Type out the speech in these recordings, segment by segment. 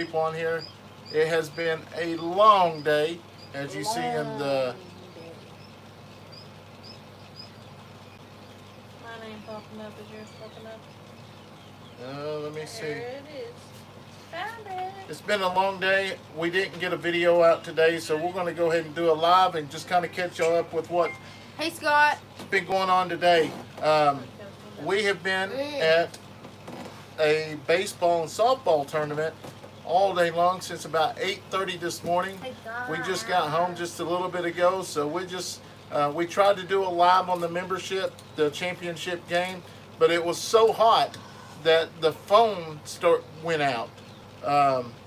people on here. It has been a long day, as you see in the. Mine ain't popping up. Is yours popping up? Let me see. There it is. Found it. It's been a long day. We didn't get a video out today, so we're going to go ahead and do a live and just kind of catch y'all up with what's Hey, Scott. been going on today. We have been at a baseball and softball tournament all day long since about 8:30 this morning. We just got home just a little bit ago, so we tried to do a live on the membership, the championship game, but it was so hot that the phone went out.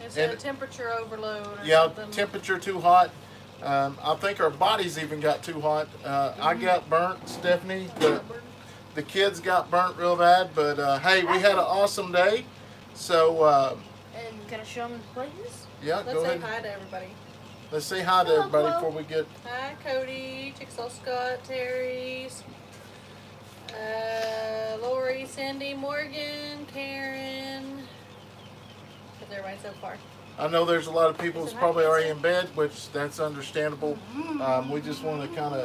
It's a temperature overload or Yeah, something. temperature too hot. I think our bodies even got too hot. I got burnt, Stephanie. The kids got burnt real bad, but hey, we had an awesome day. So, And can I show them the places? yeah, Let's go say ahead. hi to everybody. Let's say hi to everybody before we get. Hi, Cody, Gesail, Scott, Terry's, Lori, Cindy, Morgan, Karen. How's everybody so far? I know there's a lot of people that's probably already in bed, which that's understandable. We just want to kind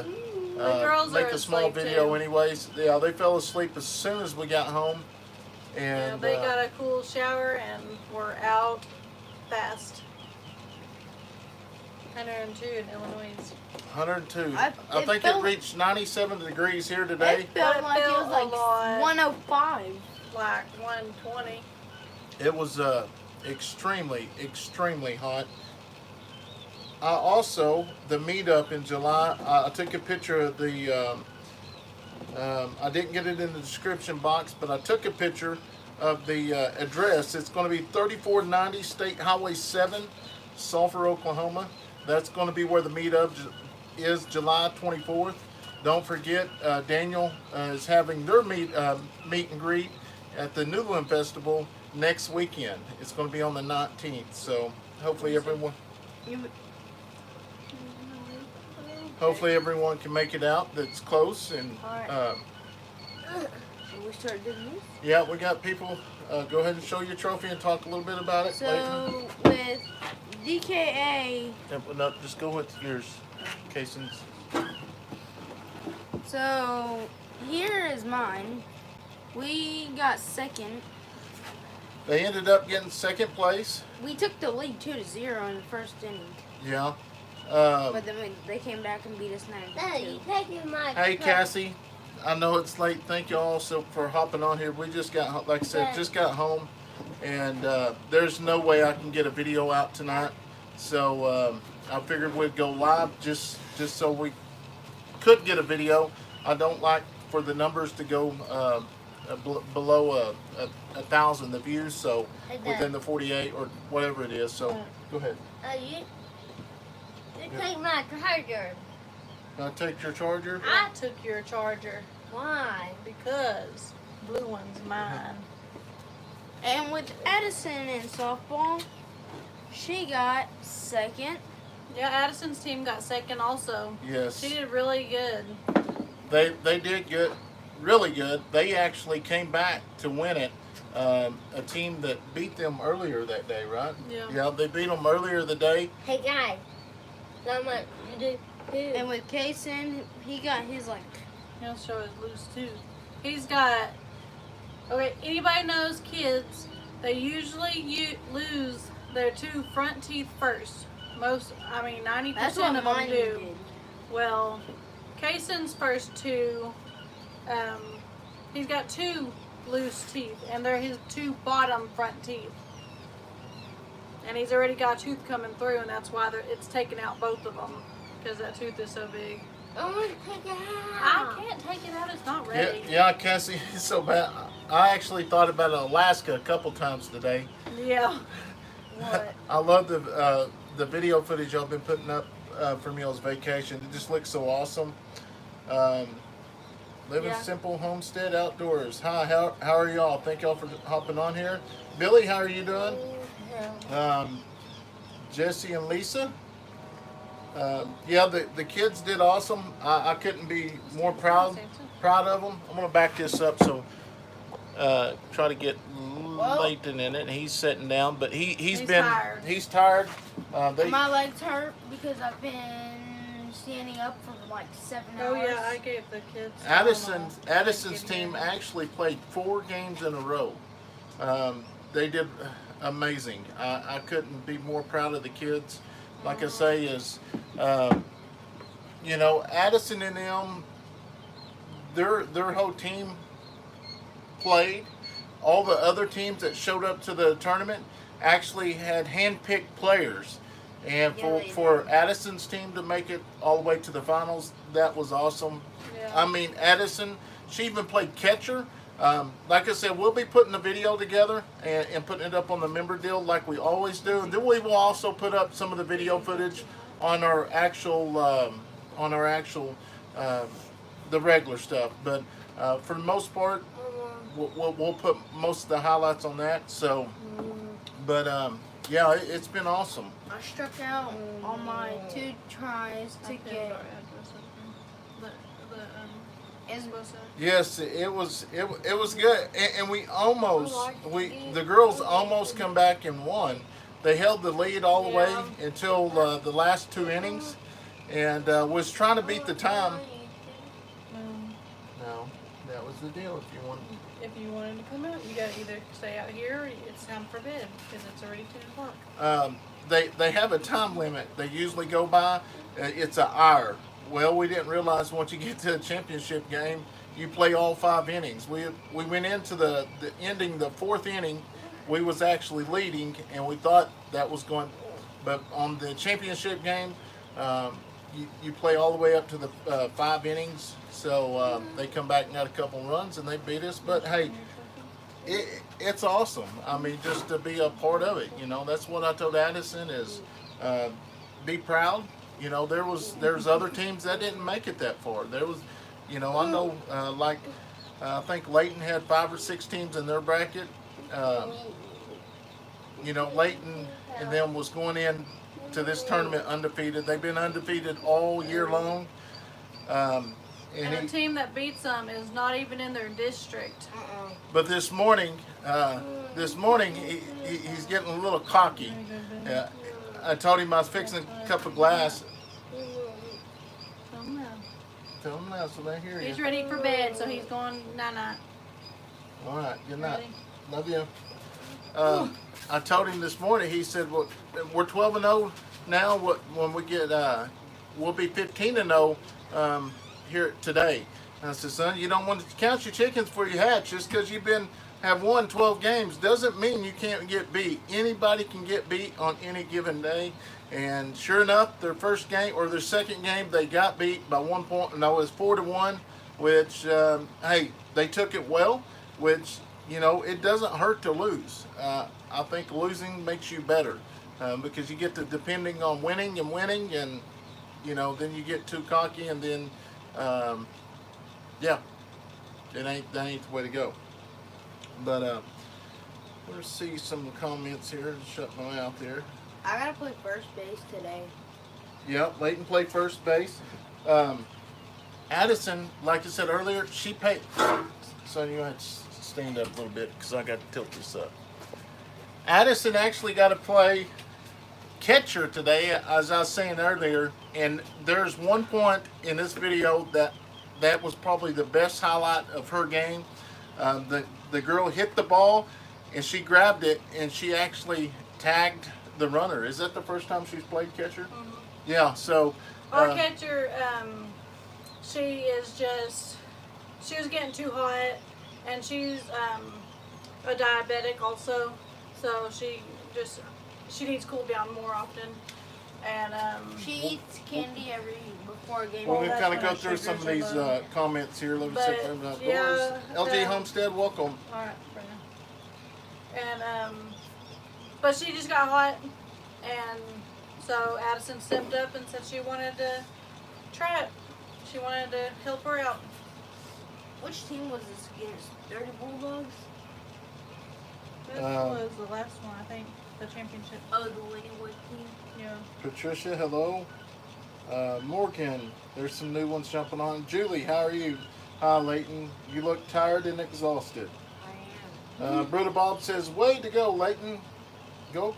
girls of make are a small asleep, video, too. anyways. Yeah, they fell asleep as soon as we got home, Yeah, and they got a cool shower and we're out fast. 102 in Illinois. 102. I I think it felt- reached 97 degrees here today. It felt It like it felt was a like lot. 105. Like 120. It was extremely hot. I also, the meetup in July, I took a picture of the, I didn't get it in the description box, but I took a picture of the address. It's going to be 3490 State Highway 7, Sulphur, Oklahoma. That's going to be where the meetup is, July 24th. Don't forget, Daniel is having their meet and greet at the Newland Festival next weekend. It's going to be on the 19th. So hopefully everyone can make it out that's close. And We started doing this. yeah, we got people. Go ahead and show your trophy and talk a little bit about it. Leighton. So with DKA, No, just go with yours, Kayson's. so here is mine. We got second. They ended up getting second place. We took the lead 2-0 in the first inning, Yeah. but then they came back and beat us 9-2. Hey, Cassie. I know it's late. Thank you all so for hopping on here. We just got, like I said, just got home, and there's no way I can get a video out tonight. So I figured we'd go live just so we could get a video. I don't like for the numbers to go below 1,000 the views, so within the 48 or whatever it is. So go ahead. You take my charger. Can I take your charger? I took your charger Why? because blue one's mine. And with Addison in softball, she got second. Yeah, Addison's team got second also. Yes. She did really good. They did good, really good. They actually came back to win it. A team that beat them earlier that day, right? Yeah. Yeah, they beat them earlier the day. Hey guys, how much you do? And with Kayson, he got his like. He'll show his loose too. He's got. Okay, anybody knows kids? They usually lose their two front teeth first. 90% That's what of them mine do. did. Well, Kayson's first two, he's got two loose teeth, and they're his two bottom front teeth. And he's already got a tooth coming through, and that's why it's taking out both of them, because that tooth is so big. I want to take it out. I can't take it out, it's not ready. Yeah, Cassie, it's so bad. I actually thought about Alaska a couple times today. Yeah. What? I love the video footage y'all been putting up from y'all's vacation. It just looks so awesome. Living Yeah. simple homestead outdoors. Hi, how are y'all? Thank y'all for hopping on here. Billy, how are you doing? Jesse and Lisa. Yeah, the kids did awesome. I couldn't be more proud of them. I'm gonna back this up so try to get Well- Leighton in it, and he's sitting down. But he's been tired. he's tired. My legs hurt because I've been standing up for like 7 hours. Oh yeah, I gave the kids. Addison's team actually played 4 games in a row. They did amazing. I couldn't be more proud of the kids. Like I say, is Addison and them, their whole team played. All the other teams that showed up to the tournament actually had hand-picked players. And for Addison's team to make it all the way to the finals, that was awesome. Yeah. I mean, Addison, she even played catcher. Like I said, we'll be putting the video together and putting it up on the member deal like we always do. And then we will also put up some of the video footage on our actual, the regular stuff. But for the most part, we'll put most of the highlights on that. So, but yeah, it's been awesome. I struck out on my 2 tries to get. Yes, it was good, and the girls almost come back and won. They held the lead all the way until the last 2 innings, and was trying to beat the time. No, that was the deal. If you wanted to come out, you got to either stay out here or it's time for bed because it's already 10 o'clock. They have a time limit. They usually go by. It's an hour. Well, we didn't realize once you get to the championship game, you play all 5 innings. We went into the ending, the 4th inning, we was actually leading, and we thought that was going. But on the championship game, you play all the way up to the 5 innings. So they come back and got a couple runs, and they beat us. But hey, it's awesome. I mean, just to be a part of it. That's what I told Addison is be proud. There's other teams that didn't make it that far. There was, I know, I think Leighton had 5 or 6 teams in their bracket. Leighton and them was going in to this tournament undefeated. They've been undefeated all year long. And the team that beats them is not even in their district. But this morning, he's getting a little cocky. I told him I was fixing a cup of glass. Tell him now so they hear you. He's ready for bed, so he's going night-night. All right, good night. Ready? Love you. I told him this morning, he said, well, we're 12-0 now. When we get, we'll be 15-0 here today. And I said, son, you don't want to count your chickens before you hatch. Just because have won 12 games doesn't mean you can't get beat. Anybody can get beat on any given day. And sure enough, their first game or their second game, they got beat by 1 point. No, it was 4-1, which, hey, they took it well, which, it doesn't hurt to lose. I think losing makes you better because you get to depending on winning, and then you get too cocky, and then, yeah, that ain't the way to go. But let's see some comments here. Shut my mouth there. I gotta play first base today. Yep, Leighton played first base. Addison, like I said earlier, she paid. So you have to stand up a little bit because I got to tilt this up. Addison actually got to play catcher today, as I was saying earlier. And there's one point in this video that was probably the best highlight of her game. The girl hit the ball, and she grabbed it, and she actually tagged the runner. Is that the first time she's played catcher? Mm-hmm. Yeah, so... Our catcher, she was getting too hot, and she's a diabetic also, so she needs cooled down more often. And she eats candy before a game. Well, we kind of go through some of these comments here. Let me see if I'm yeah, LG Homestead, welcome. All right, Brandon. And but she just got hot, and so Addison stepped up and said she wanted to try it. She wanted to help her out. Which team was this against? Dirty Bulldogs? This was the last one, I think, the championship. Oh, the Linwood team? Yeah. Patricia, hello. Morgan, there's some new ones jumping on. Julie, how are you? Hi, Leighton. You look tired and exhausted. I am. Bruder Bob says, way to go, Leighton. Go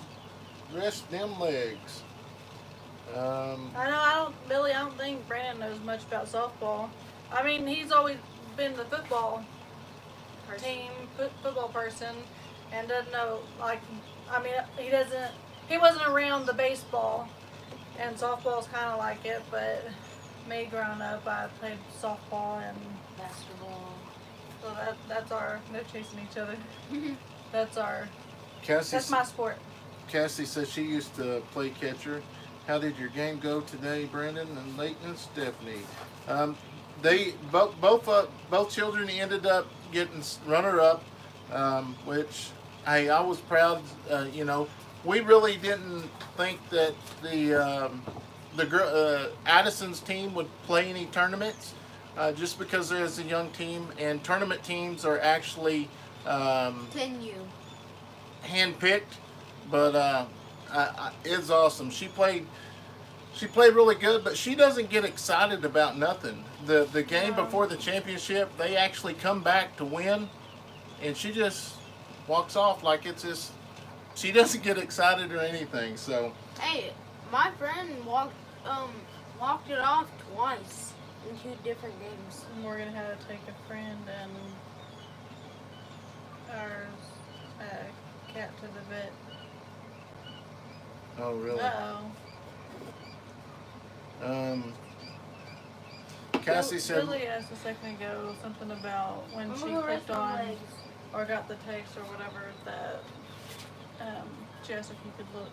rest them legs. I know. I don't think Brandon knows much about softball. I mean, he's always been the football team, football person, and doesn't know. Like, I mean, he wasn't around the baseball, and softball's kind of like it. But me growing up, I played softball and Basketball. so that's our. They're chasing each other. That's Cassie, that's my sport. Cassie says she used to play catcher. How did your game go today, Brandon and Leighton and Stephanie? They both children ended up getting runner-up, which hey, I was proud. You know, we really didn't think that the girl Addison's team would play any tournaments, just because there's a young team, and tournament teams are actually Continue. handpicked. But it's awesome. She played really good, but she doesn't get excited about nothing. The game before the championship, they actually come back to win, and she just walks off like it's just. She doesn't get excited or anything. So Hey, my friend walked it off twice in 2 different games. Morgan had to take a friend and our cat to the vet. oh really? Cassie said. Billy asked a second ago something about when she clicked on or got the text or whatever that she asked if you could look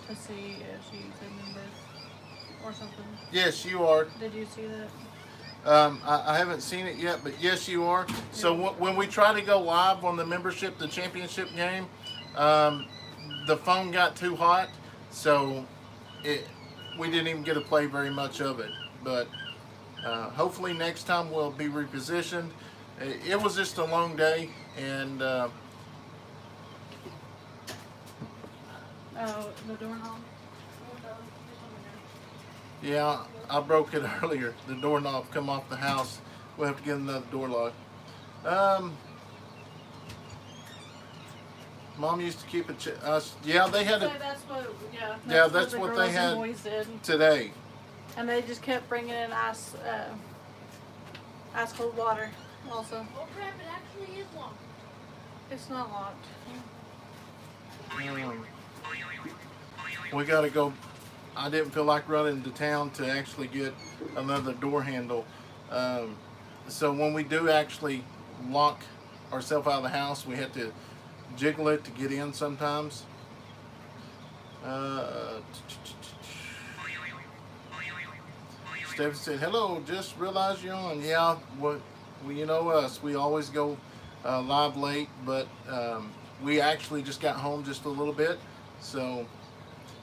to see if she's a member or something. Yes, you are. Did you see that? I haven't seen it yet, but yes, you are. So when we try to go live on the membership, the championship game, the phone got too hot, so we didn't even get to play very much of it. But hopefully next time we'll be repositioned. It was just a long day, and Oh, the doorknob? yeah, I broke it earlier. The doorknob come off the house. We'll have to get another door lock. Mom used to keep it. Yeah, they had So it that's what, that's the what girls they and had boys did. today. And they just kept bringing in ice cold water also. Oh crap, it actually is locked. It's not locked. We gotta go. I didn't feel like running to town to actually get another door handle. So when we do actually lock ourselves out of the house, we have to jiggle it to get in sometimes. Stephanie said, hello, just realized you're on. Yeah, well, you know us. We always go live late, but we actually just got home just a little bit. So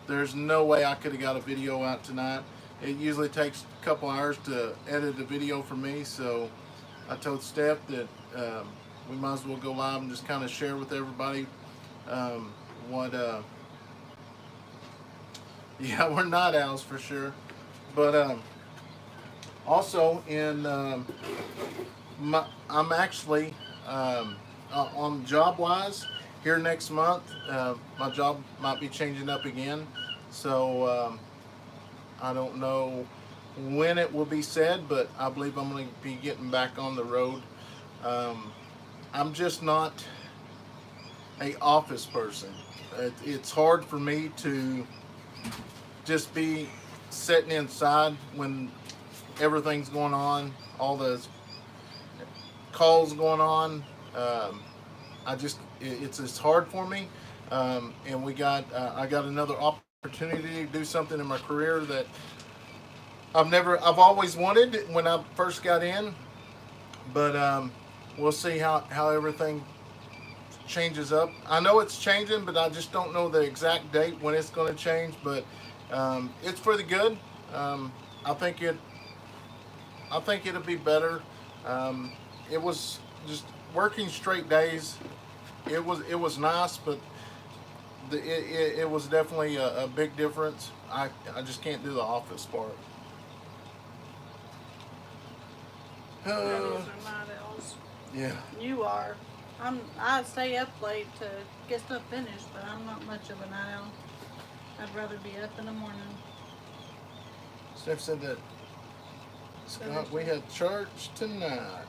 there's no way I could have got a video out tonight. It usually takes a couple hours to edit a video for me, so I told Steph that we might as well go live and just kind of share with everybody what yeah, we're not owls for sure, but also in I'm actually on job wise here next month. My job might be changing up again, so I don't know when it will be said, but I believe I'm going to be getting back on the road. I'm just not a office person. It's hard for me to just be sitting inside when everything's going on, all the calls going on. It's hard for me, and I got another opportunity to do something in my career that I've always wanted when I first got in, but we'll see how everything changes up. I know it's changing, but I just don't know the exact date when it's going to change, but it's for the good. I think it'll be better. It was just working straight days. It was nice, but it was definitely a big difference. I just can't do the office part. Those are not owls. Yeah. You are. I stay up late to get stuff finished, but I'm not much of a night owl. I'd rather be up in the morning. Steph said that, Scott, we had church tonight.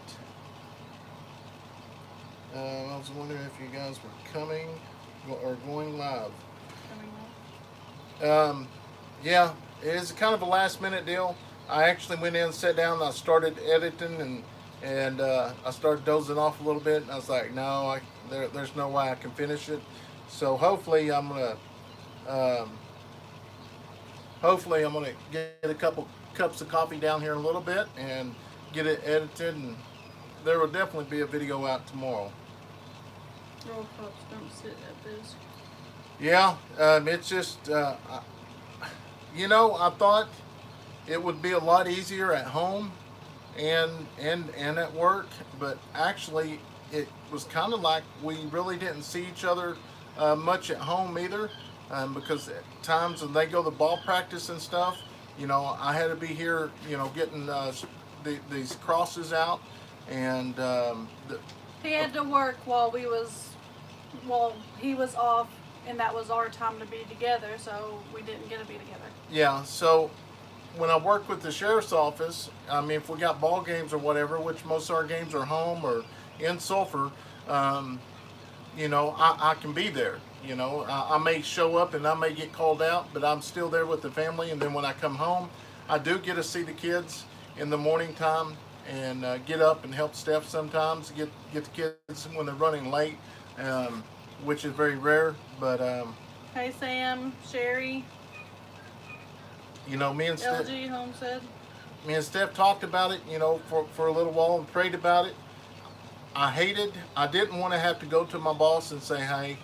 I was wondering if you guys were coming or going live. Coming up. Yeah, it is kind of a last minute deal. I actually went in, sat down, and I started editing, and I started dozing off a little bit. And I was like, no, there's no way I can finish it. So hopefully I'm gonna get a couple cups of coffee down here in a little bit and get it edited, and there will definitely be a video out tomorrow. Roll cups don't sit at this. Yeah, it's just, you know, I thought it would be a lot easier at home and at work, but actually it was kind of like we really didn't see each other much at home either, because at times when they go to ball practice and stuff, you know, I had to be here, you know, getting these crosses out, and He had to work while he was off, and that was our time to be together, so we didn't get to be together. yeah, so when I work with the sheriff's office, I mean, if we got ball games or whatever, which most of our games are home or in Sulphur, you know, I can be there. You know, I may show up and I may get called out, but I'm still there with the family. And then when I come home, I do get to see the kids in the morning time and get up and help Steph sometimes, get the kids when they're running late, which is very rare. But Hey Sam, Sherry, you know, me and Steph, LG, Homestead. me and Steph talked about it, you know, for a little while and prayed about it. I didn't want to have to go to my boss and say, hey,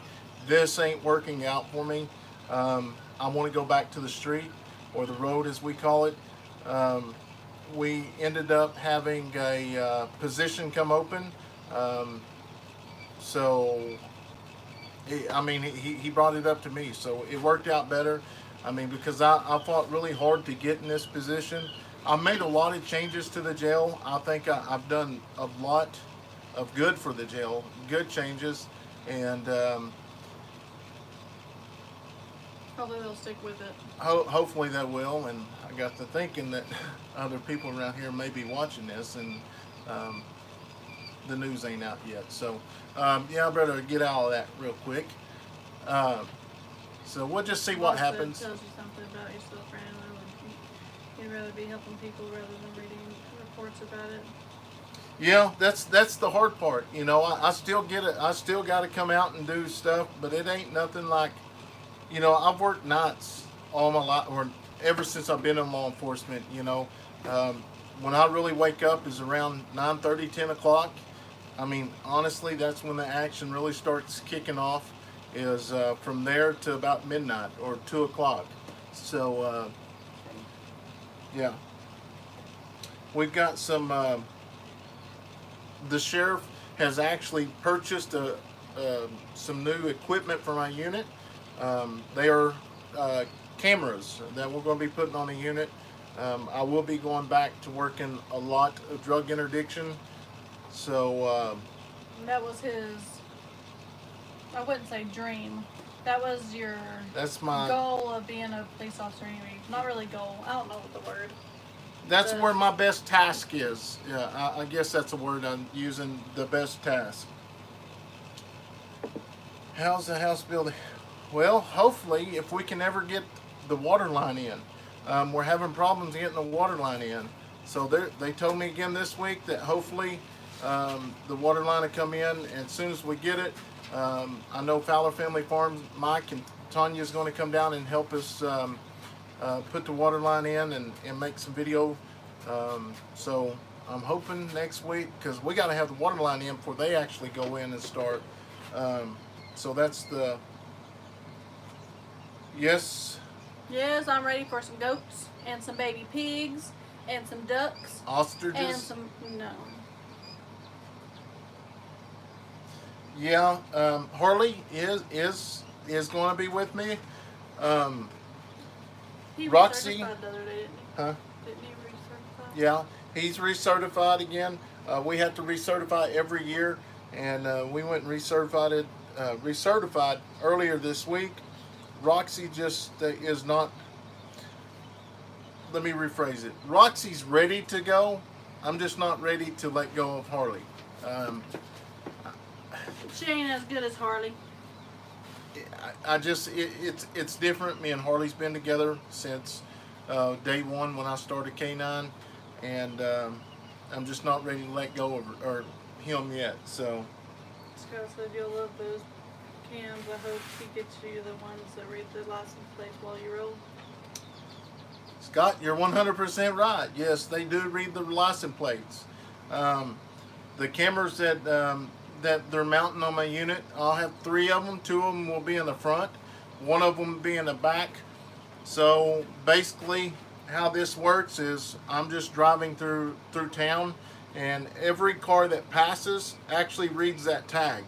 this ain't working out for me. I want to go back to the street, or the road as we call it. We ended up having a position come open. He brought it up to me, so it worked out better. I mean, because I fought really hard to get in this position. I made a lot of changes to the jail. I think I've done a lot of good for the jail, good changes, and Hopefully they'll stick with it. hopefully they will. And I got to thinking that other people around here may be watching this, and the news ain't out yet. So yeah, I better get out of that real quick. So we'll just see what happens. Tells you something about yourself, Brandon. You'd rather be helping people rather than reading reports about it. Yeah, that's the hard part. You know, I still get it. I still got to come out and do stuff, but it ain't nothing like, you know, I've worked nights all my life, or ever since I've been in law enforcement. You know, when I really wake up is around 9:30, 10 o'clock. I mean, honestly, that's when the action really starts kicking off. Is from there to about midnight or 2 o'clock. So yeah, we've got some. The sheriff has actually purchased some new equipment for my unit. They are cameras that we're going to be putting on the unit. I will be going back to working a lot of drug interdiction. So that was his, I wouldn't say dream. That was your that's my goal of being a police officer anyway. Not really goal. I don't know what the word. That's where my best task is. Yeah, I guess that's a word I'm using, the best task. How's the house building? Well, hopefully, if we can ever get the water line in. We're having problems getting the water line in. So they told me again this week that hopefully the water line will come in, and as soon as we get it, I know Fowler Family Farms, Mike and Tanya is going to come down and help us put the water line in and make some video. So I'm hoping next week, because we got to have the water line in before they actually go in and start. So that's the yes. Yes, I'm ready for some goats and some baby pigs and some ducks Ostriches. and some Yeah, Harley is going to be with me. He Roxy. recertified the other day, didn't he? Huh? Didn't he recertify? Yeah, he's recertified again. We have to recertify every year. and we went and recertified earlier this week. Roxy just is not. Let me rephrase it. Roxy's ready to go. I'm just not ready to let go of Harley. She ain't as good as Harley. I just it's different. Me and Harley's been together since day one when I started K9, and I'm just not ready to let go of him yet. So Scott said you'll love those cams. I hope he gets you the ones that read the license plates while you roll. Scott, you're 100% right. Yes, they do read the license plates. The cameras that they're mounting on my unit, I'll have 3 of them. 2 of them will be in the front, 1 of them will be in the back. So basically, how this works is I'm just driving through town, and every car that passes actually reads that tag.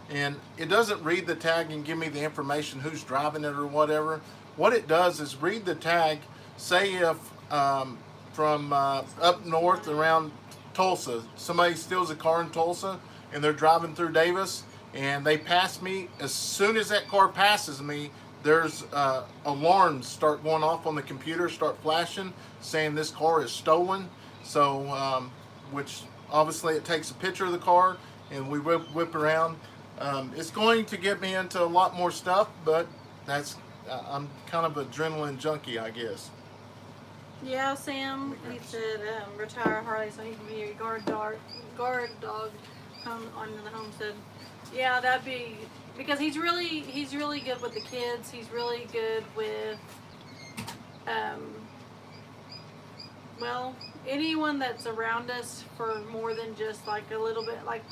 And it doesn't read the tag and give me the information who's driving it or whatever. What it does is read the tag. Say if from up north around Tulsa, somebody steals a car in Tulsa and they're driving through Davis and they pass me, as soon as that car passes me, there's alarms start going off on the computer, start flashing, saying this car is stolen. So, which obviously it takes a picture of the car and we whip around. It's going to get me into a lot more stuff, but that's I'm kind of an adrenaline junkie, I guess. Yeah, Sam, he said retire Harley so he can be a guard dog home on the homestead. Yeah, that'd be, because he's really good with the kids. He's really good with well, anyone that's around us for more than just like a little bit, like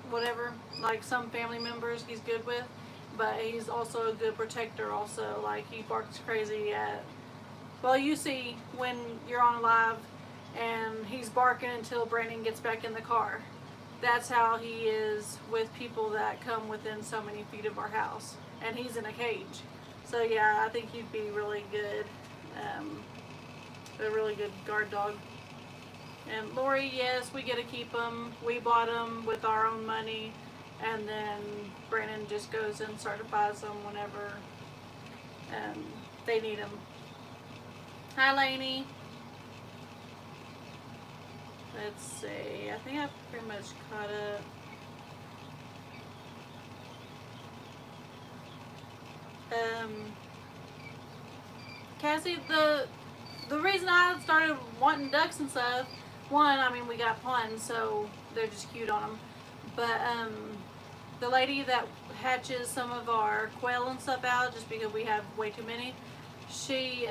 whatever, like some family members he's good with, but he's also a good protector also. Like he barks crazy at, well, you see when you're on live and he's barking until Brandon gets back in the car. That's how he is with people that come within so many feet of our house. And he's in a cage. So yeah, I think he'd be really good, a really good guard dog. And Lori, yes, we get to keep them. We bought them with our own money. And then Brandon just goes and certifies them whenever they need them. Hi, Lainey. Let's see. I think I've pretty much caught up. Cassie, the reason I started wanting ducks and stuff, one, I mean, we got ponds, so they're just cute on them. But the lady that hatches some of our quail and stuff out, just because we have way too many, she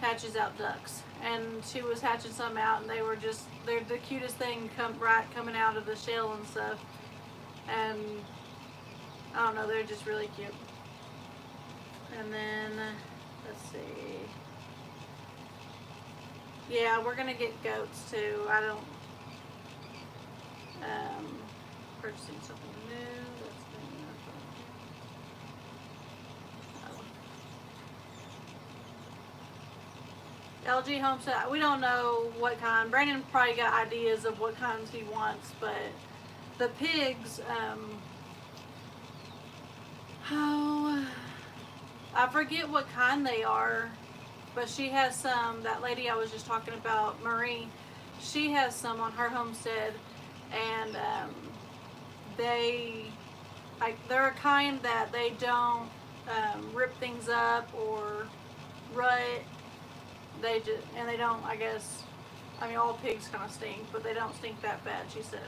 hatches out ducks, and she was hatching some out, and they're the cutest thing coming out of the shell and stuff. And I don't know, they're just really cute. And then let's see, yeah, we're gonna get goats too. I don't purchasing something new. LG Homestead, we don't know what kind. Brandon probably got ideas of what kinds he wants, but the pigs, I forget what kind they are, but she has some, that lady I was just talking about, Marie, she has some on her homestead, and they're a kind that they don't rip things up or rut. They just, and they don't, I guess, I mean, all pigs kind of stink, but they don't stink that bad, she said.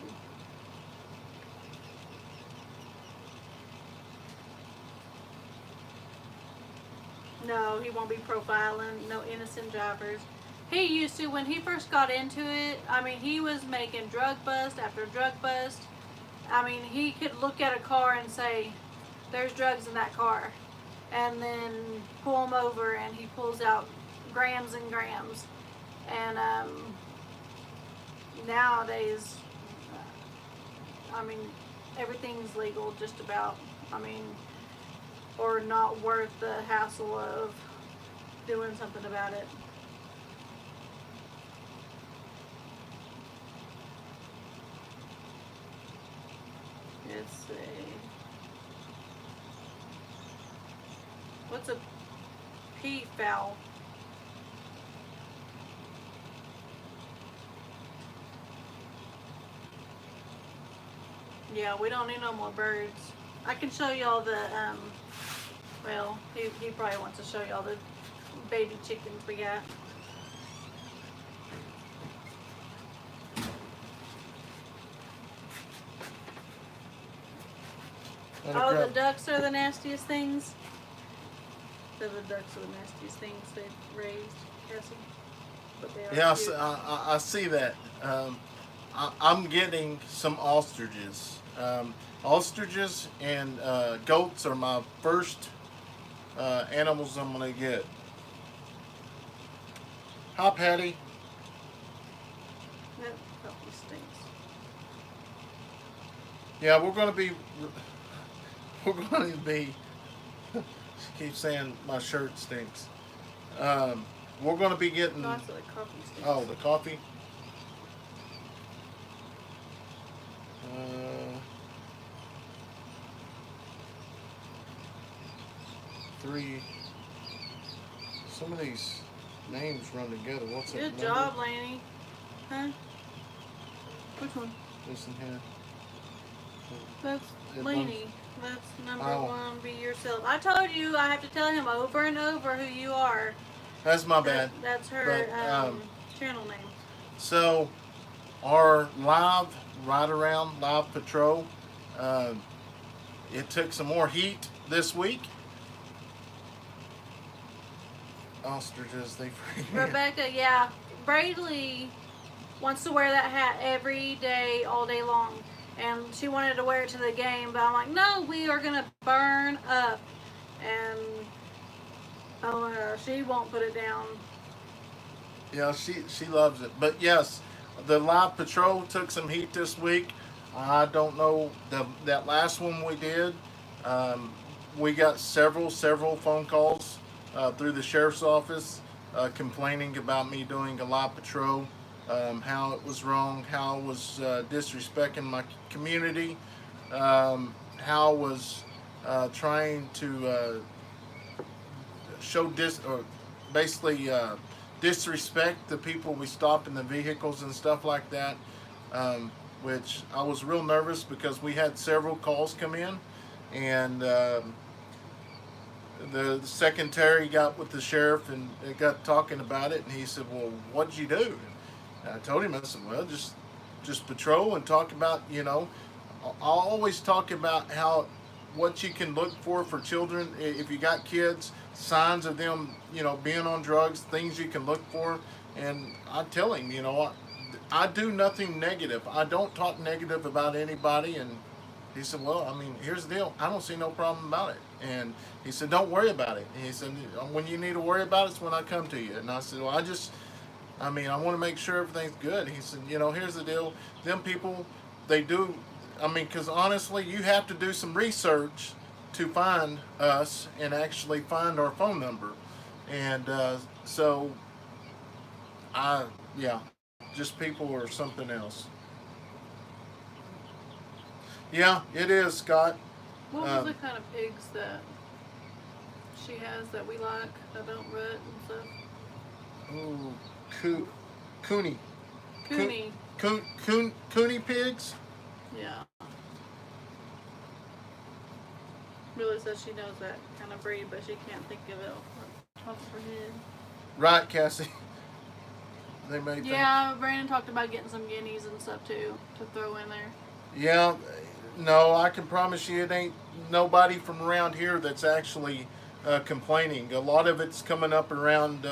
No, he won't be profiling, no innocent drivers. He used to, when he first got into it, I mean, he was making drug bust after drug bust. I mean, he could look at a car and say, there's drugs in that car. And then pull him over, and he pulls out grams and grams. And nowadays, I mean, everything's legal just about. I mean, or not worth the hassle of doing something about it. Let's see. What's a peafowl? Yeah, we don't need no more birds. I can show y'all the, well, he probably wants to show y'all the baby chickens we got. Oh, the ducks are the nastiest things? So the ducks are the nastiest things they've raised, Cassie. But they are Yeah, cute. I see that. I'm getting some ostriches. Ostriches and goats are my first animals I'm going to get. Hi, Patty. That puppy stinks. Yeah, we're going to be... She keeps saying my shirt stinks. We're going to be getting... No, I said the coffee stinks. Oh, the coffee? Three. Some of these names run together. What's it? Good job, Lanny. Huh? Which one? This in here. That's It Laney. That's number Oh. 1. Be yourself. I told you I have to tell him over and over who you are. That's my bad. That's her But, channel name. So, our live ride around, live patrol, it took some more heat this week. Ostriches, they freaking... Rebecca, yeah. Braylee wants to wear that hat every day, all day long. And she wanted to wear it to the game, but I'm like, no, we are going to burn up. And, oh, she won't put it down. Yeah, she loves it. But yes, the live patrol took some heat this week. I don't know, that last one we did, we got several phone calls through the sheriff's office complaining about me doing a live patrol, how it was wrong, how it was disrespecting my community, how I was trying to show disrespect the people we stopped in the vehicles and stuff like that, which I was real nervous because we had several calls come in, and the secretary got with the sheriff and they got talking about it, and he said, well, what'd you do? And I told him, I said, well, just patrol and talk about, I'll always talk about what you can look for children. If you got kids, signs of them, being on drugs, things you can look for. And I tell him, I do nothing negative. I don't talk negative about anybody. And he said, well, I mean, here's the deal. I don't see no problem about it. And he said, don't worry about it. And he said, when you need to worry about it's when I come to you. And I said, well, I want to make sure everything's good. He said, here's the deal. Them people, they do, because honestly, you have to do some research to find us and actually find our phone number. And so, just people or something else. Yeah, it is, Scott. What was the kind of pigs that she has that we like, that don't rut and stuff? Ooh, Cooney. Cooney. Cooney pigs? Yeah. Really says she knows that kind of breed, but she can't think of it off the top of her head. Right, Cassie. They may think. Yeah, Brandon talked about getting some guineas and stuff too to throw in there. Yeah, no, I can promise you it ain't nobody from around here that's actually complaining. A lot of it's coming up around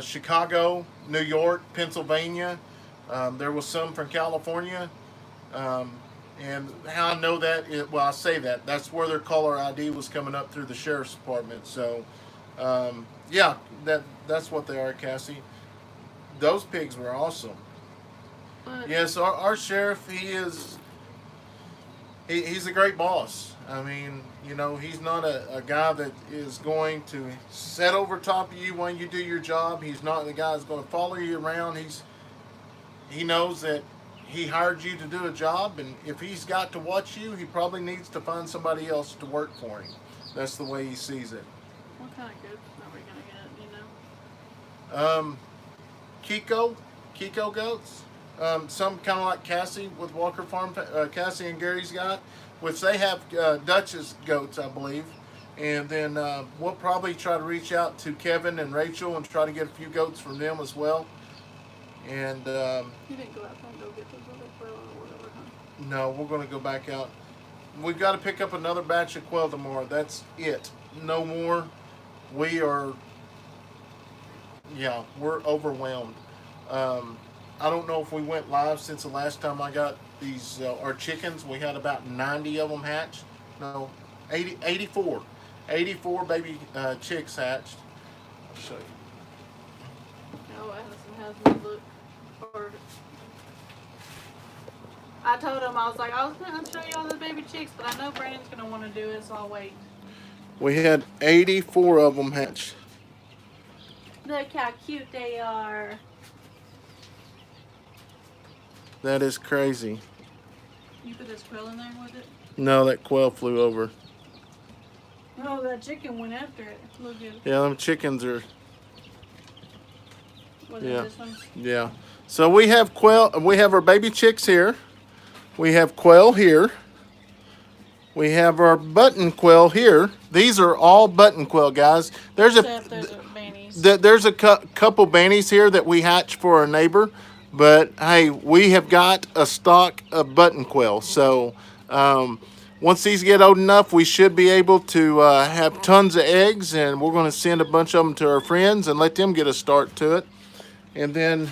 Chicago, New York, Pennsylvania. There was some from California. And how I know that, I say that. That's where their caller ID was coming up through the sheriff's department. So, yeah, that's what they are, Cassie. Those pigs were awesome. But Yes, our sheriff, he's a great boss. I mean, he's not a guy that is going to sit over top of you when you do your job. He's not the guy that's going to follow you around. He knows that he hired you to do a job, and if he's got to watch you, he probably needs to find somebody else to work for him. That's the way he sees it. What kind of goats are we gonna get? Do you know? Kiko goats. Some kind of like Cassie with Walker Farm, Cassie and Gary's got, which they have Dutch's goats, I believe. And then we'll probably try to reach out to Kevin and Rachel and try to get a few goats from them as well. And You didn't go out there and go get those other quail or whatever, huh? no, we're going to go back out. We've got to pick up another batch of quail tomorrow. That's it. No more. We are, yeah, we're overwhelmed. I don't know if we went live since the last time I got these, our chickens. We had about 90 of them hatched. No, 84. 84 baby chicks hatched. I'll show you. Oh, Addison has me look for. I told him, I was like, I was going to show you all the baby chicks, but I know Brandon's going to want to do it, so I'll wait. We had 84 of them hatched. Look how cute they are. That is crazy. You put this quail in there with it? No, that quail flew over. Oh, that chicken went after it. Look at it. Yeah, them chickens are, Was yeah. it this one? yeah. So we have quail, we have our baby chicks here. We have quail here. We have our button quail here. These are all button quail, guys. There's Except there's a bannies. there's a couple bannies here that we hatch for our neighbor, but hey, we have got a stock of button quail. So once these get old enough, we should be able to have tons of eggs, and we're going to send a bunch of them to our friends and let them get a start to it. And then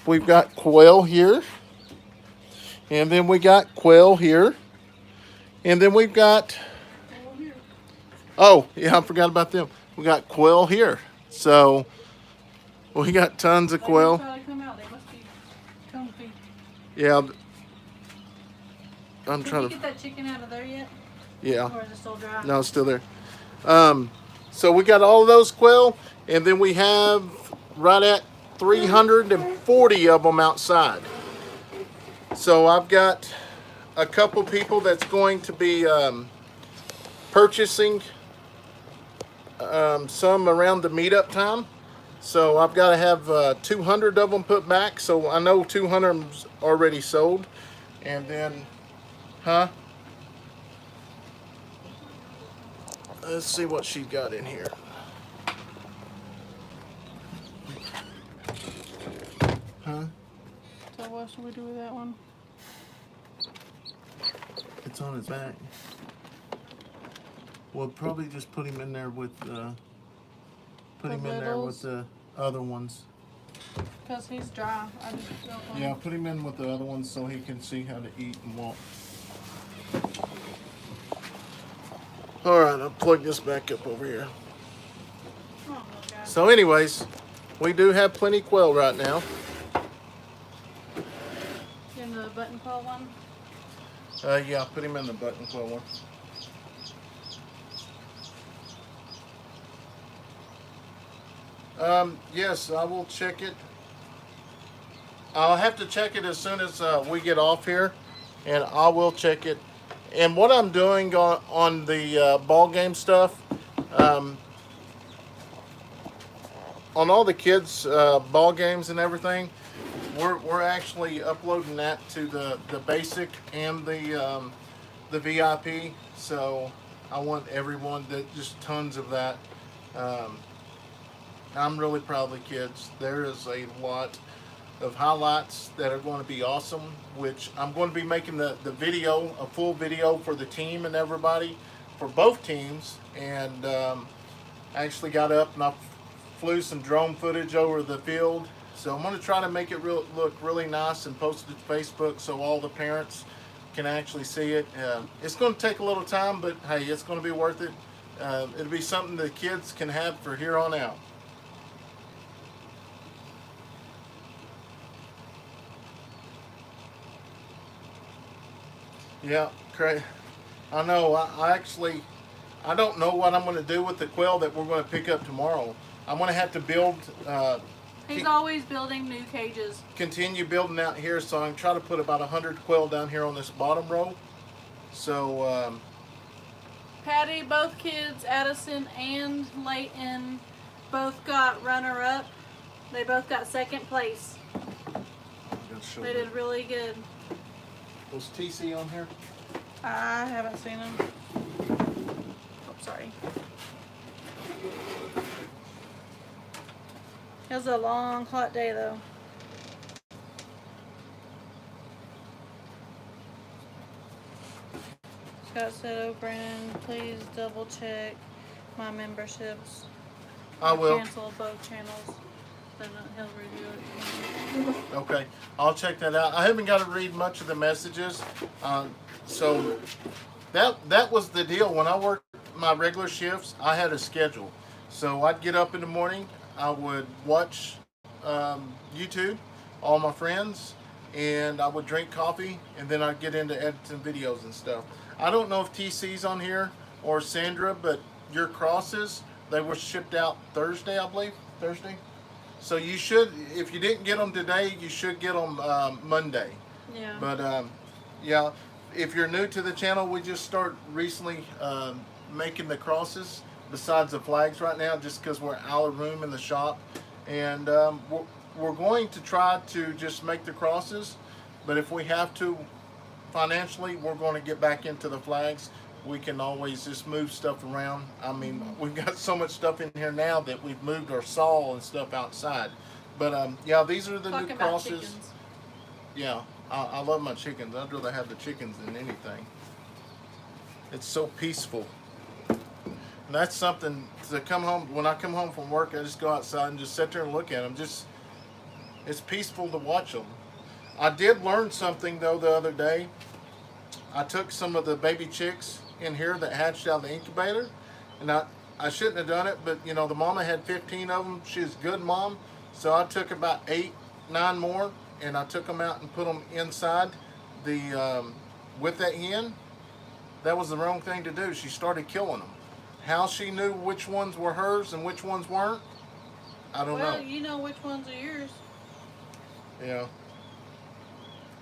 we've got quail here, and then we got quail here, and then we've got, oh yeah, I forgot about them. We got quail here. So we got tons of quail. They come out. They must be comfy. Yeah, I'm Did trying you to. get that chicken out of there yet? Yeah, Or is it still dry? no, it's still there. So we got all of those quail, and then we have right at 340 of them outside. So I've got a couple people that's going to be purchasing some around the meetup time. So I've got to have 200 of them put back. So I know 200 is already sold. And then, let's see what she got in here. So what should we do with that one? It's on his back. We'll probably just put him in there with put him in there with the other ones. Because he's dry. I just don't want Yeah, put him in with the other ones so he can see how to eat and walk. All right, I'll plug this back up over here. Oh, look, guys. So anyways, we do have plenty of quail right now. In the button call one? Yeah, put him in the button quail one. Yes, I will check it. I'll have to check it as soon as we get off here, and I will check it. And what I'm doing on the ball game stuff, on all the kids' ball games and everything, we're actually uploading that to the basic and the VIP. So I want everyone that just tons of that. I'm really proud of the kids. There is a lot of highlights that are going to be awesome, which I'm going to be making the video, a full video for the team and everybody, for both teams. And I actually got up and I flew some drone footage over the field. So I'm going to try to make it look really nice and post it to Facebook so all the parents can actually see it. It's going to take a little time, but hey, it's going to be worth it. It'll be something the kids can have for here on out. Yeah, great. I know. I don't know what I'm going to do with the quail that we're going to pick up tomorrow. I'm going to have to build He's always building new cages. continue building out here, so I'm trying to put about 100 quill down here on this bottom row. So Patty, both kids, Addison and Leighton, both got runner-up. They both got second place. They did really good. Was TC on here? I haven't seen them. Oh, sorry. It was a long, hot day, though. Scott said, O'Brien, please double check my memberships. I will. Cancel both channels. Then he'll review it. Okay, I'll check that out. I haven't got to read much of the messages, so that was the deal. When I worked my regular shifts, I had a schedule. So I'd get up in the morning, I would watch YouTube, all my friends, and I would drink coffee, and then I'd get into editing videos and stuff. I don't know if TC's on here or Sandra, but your crosses, they were shipped out Thursday, I believe. Thursday. So you should, if you didn't get them today, you should get them Monday. Yeah. But yeah, if you're new to the channel, we just start recently making the crosses besides the flags right now, just because we're out of room in the shop. And we're going to try to just make the crosses, but if we have to financially, we're going to get back into the flags. We can always just move stuff around. I mean, we've got so much stuff in here now that we've moved our saw and stuff outside. But yeah, these are the Talking new about crosses. chickens. Yeah, I love my chickens. I'd rather have the chickens than anything. It's so peaceful. And that's something to come home. When I come home from work, I just go outside and just sit there and look at them. Just, it's peaceful to watch them. I did learn something though the other day. I took some of the baby chicks in here that hatched out of the incubator, and I shouldn't have done it, but you know, the mama had 15 of them. She was a good mom, so I took about 8, 9 more, and I took them out and put them inside the with that hen. That was the wrong thing to do. She started killing them. How she knew which ones were hers and which ones weren't, I don't know. Well, you know which ones are yours. Yeah.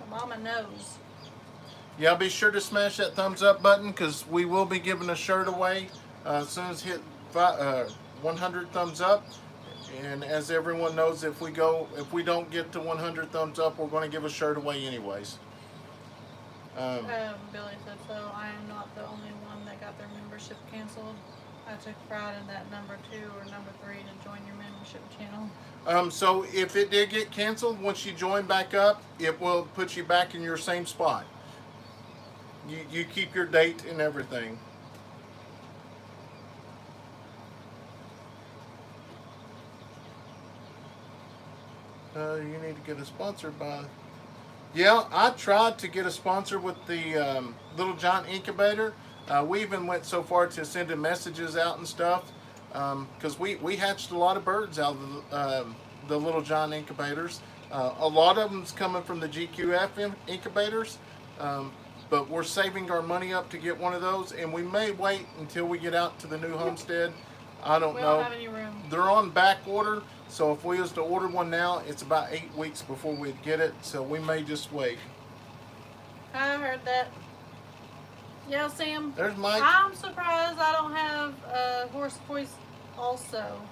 The mama knows. Yeah, be sure to smash that thumbs up button, because we will be giving a shirt away as soon as hit 100 thumbs up. And as everyone knows, if we don't get to 100 thumbs up, we're going to give a shirt away anyways. Billy said so. I am not the only one that got their membership canceled. I took pride in that number 2 or number 3 to join your membership channel. So if it did get canceled, once you join back up, it will put you back in your same spot. You keep your date and everything. You need to get a sponsor by... Yeah, I tried to get a sponsor with the Little Giant Incubator. We even went so far to sending messages out and stuff, because we hatched a lot of birds out of the Little Giant Incubators. A lot of them's coming from the GQF incubators. But we're saving our money up to get one of those, and we may wait until we get out to the new homestead. I don't know. We don't have any room. They're on back order, so if we was to order one now, it's about 8 weeks before we'd get it, so we may just wait. I heard that. Yeah, Sam. There's Mike. I'm surprised I don't have a horse voice also.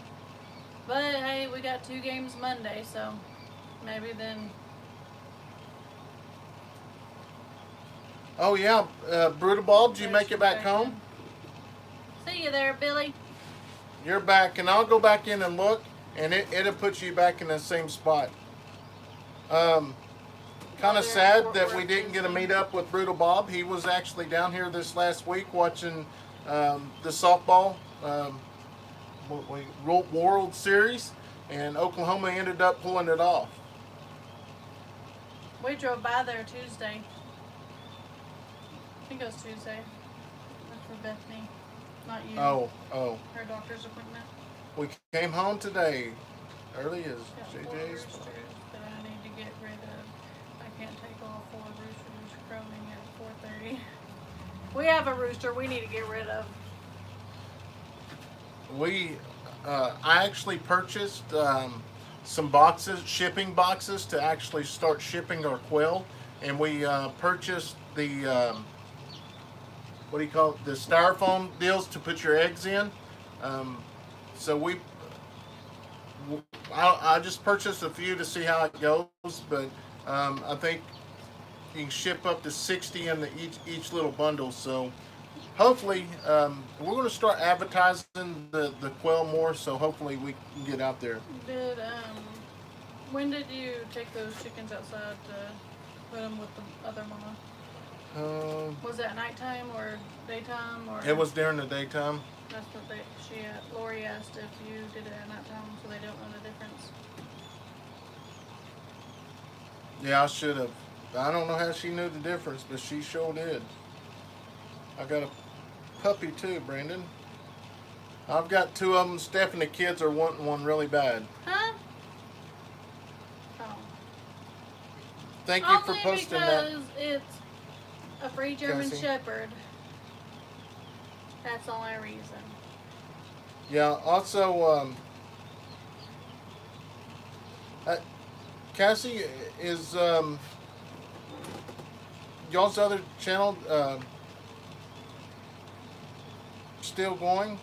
But hey, we got 2 games Monday, so maybe then. Oh yeah, BOBLOV, did you make it back home? See you there, Billy. You're back, and I'll go back in and look, and it'll put you back in the same spot. Kind of sad that we didn't get a meet up with BOBLOV. He was actually down here this last week watching the softball World Series, and Oklahoma ended up pulling it off. We drove by there Tuesday. I think it was Tuesday. That's for Bethany, not you. Oh. Her doctor's appointment. We came home today, early as Got 4 JJ's. roosters that I need to get rid of. I can't take all 4 roosters crowing at 4:30. We have a rooster we need to get rid of. I actually purchased some boxes, shipping boxes, to actually start shipping our quail. And we purchased the what do you call it? The styrofoam deals to put your eggs in. So I just purchased a few to see how it goes, but I think you can ship up to 60 in each little bundle. So hopefully we're going to start advertising the quail more. So hopefully we can get out there. When did you take those chickens outside to put them with the other mama? Was it at nighttime or daytime or? It was during the daytime. That's what Lori asked if you did it at nighttime, so they don't know the difference. Yeah, I should have. I don't know how she knew the difference, but she sure did. I got a puppy too, Brandon. I've got 2 of them. Steph and the kids are wanting one really bad. Huh? Oh. Thank you for posting that. Because it's a free German Cassie. Shepherd. That's the only reason. Yeah, also, Cassie, is y'all's other channel still going?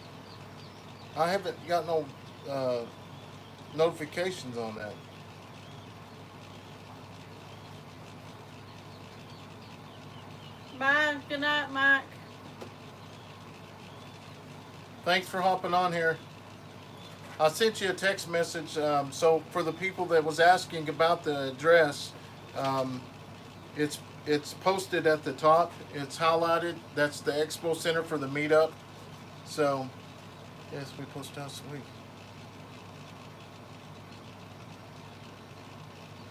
I haven't got no notifications on that. Bye. Good night, Mike. Thanks for hopping on here. I sent you a text message. So for the people that was asking about the address, it's posted at the top. It's highlighted. That's the Expo Center for the meetup. So yes, we post out sweet.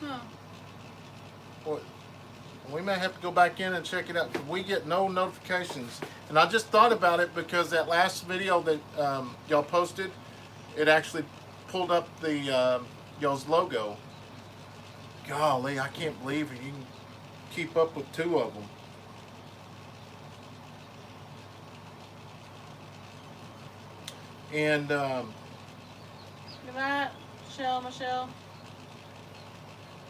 Huh. Well, we may have to go back in and check it out. We get no notifications. And I just thought about it because that last video that y'all posted, it actually pulled up the y'all's logo. Golly, I can't believe it. You can keep up with 2 of them. And Good night, Michelle.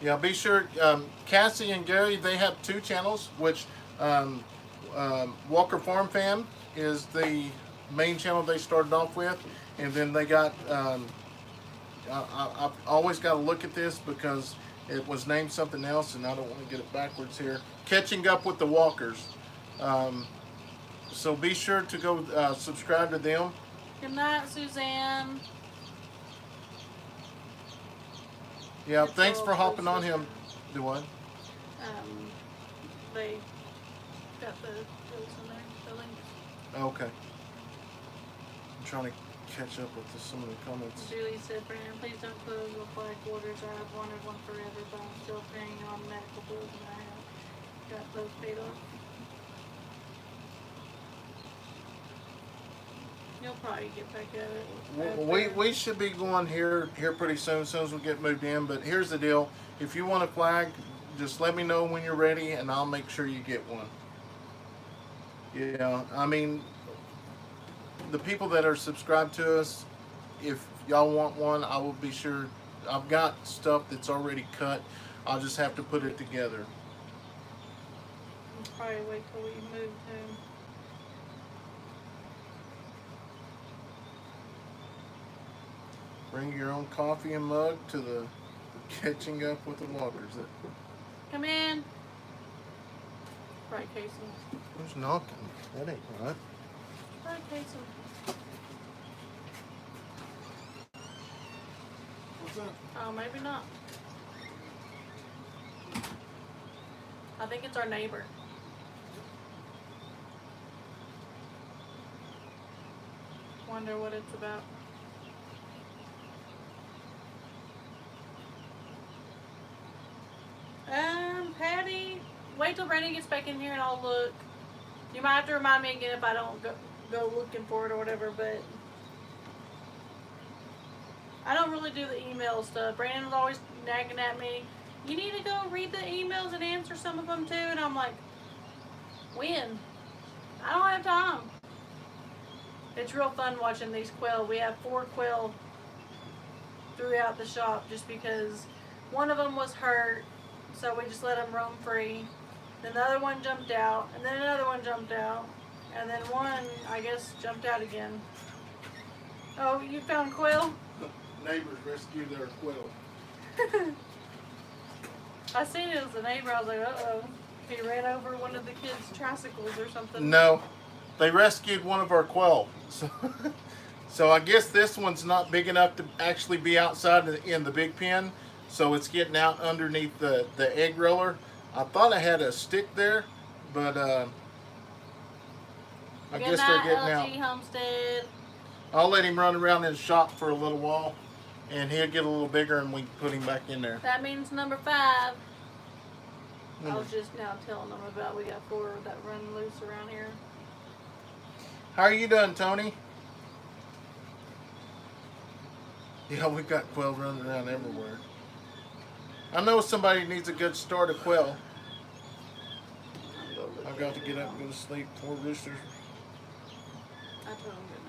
yeah, be sure, Cassie and Gary, they have 2 channels, which Walker Farm Fam is the main channel they started off with. And then they got, I've always got to look at this because it was named something else and I don't want to get it backwards here. Catching Up with the Walkers. So be sure to go subscribe to them. Good night, Suzanne. Yeah, It's thanks all for hopping on posted. him. Do what? They got those in there, the links. Okay. I'm trying to catch up with some of the comments. Julie said, Brandon, please don't close with flag orders. I have wanted one forever, but I'm still paying on medical bills and I have got those paid off. You'll probably get back at it. We should be going here pretty soon, as soon as we get moved in. But here's the deal: if you want a flag, just let me know when you're ready, and I'll make sure you get one. Yeah, I mean, the people that are subscribed to us, if y'all want one, I will be sure. I've got stuff that's already cut. I'll just have to put it together. I'll probably wait till we move to. Bring your own coffee and mug to the Catching Up with the Walkers. Come in. Right, Kayson. Who's knocking? That ain't right. Right, Kayson. What's that? Oh, maybe not. I think it's our neighbor. Wonder what it's about. Patty, wait till Brandon gets back in here and I'll look. You might have to remind me again if I don't go looking for it or whatever, but I don't really do the email stuff. Brandon was always nagging at me. You need to go read the emails and answer some of them too. And I'm like, when? I don't have time. It's real fun watching these quail. We have 4 quail through throughout the shop just because one of them was hurt, so we just let them roam free. Then the other one jumped out, and then another one jumped out, and then one, I guess, jumped out again. Oh, you found Quill? Neighbors rescued their quill. I seen it was a neighbor. I was like, uh-oh. He ran over one of the kids' tricycles or something. No, they rescued one of our quail. So I guess this one's not big enough to actually be outside in the big pen. So it's getting out underneath the egg roller. I thought I had a stick there, but I guess they're getting out. LG Homestead. I'll let him run around in the shop for a little while, and he'll get a little bigger, and we can put him back in there. That means number 5. I was just now telling them about we got 4 that run loose around here. How are you doing, Tony? Yeah, we got quail running around everywhere. I know somebody needs a good start of quail. I've got to get up and go to sleep. 4 roosters. I told them good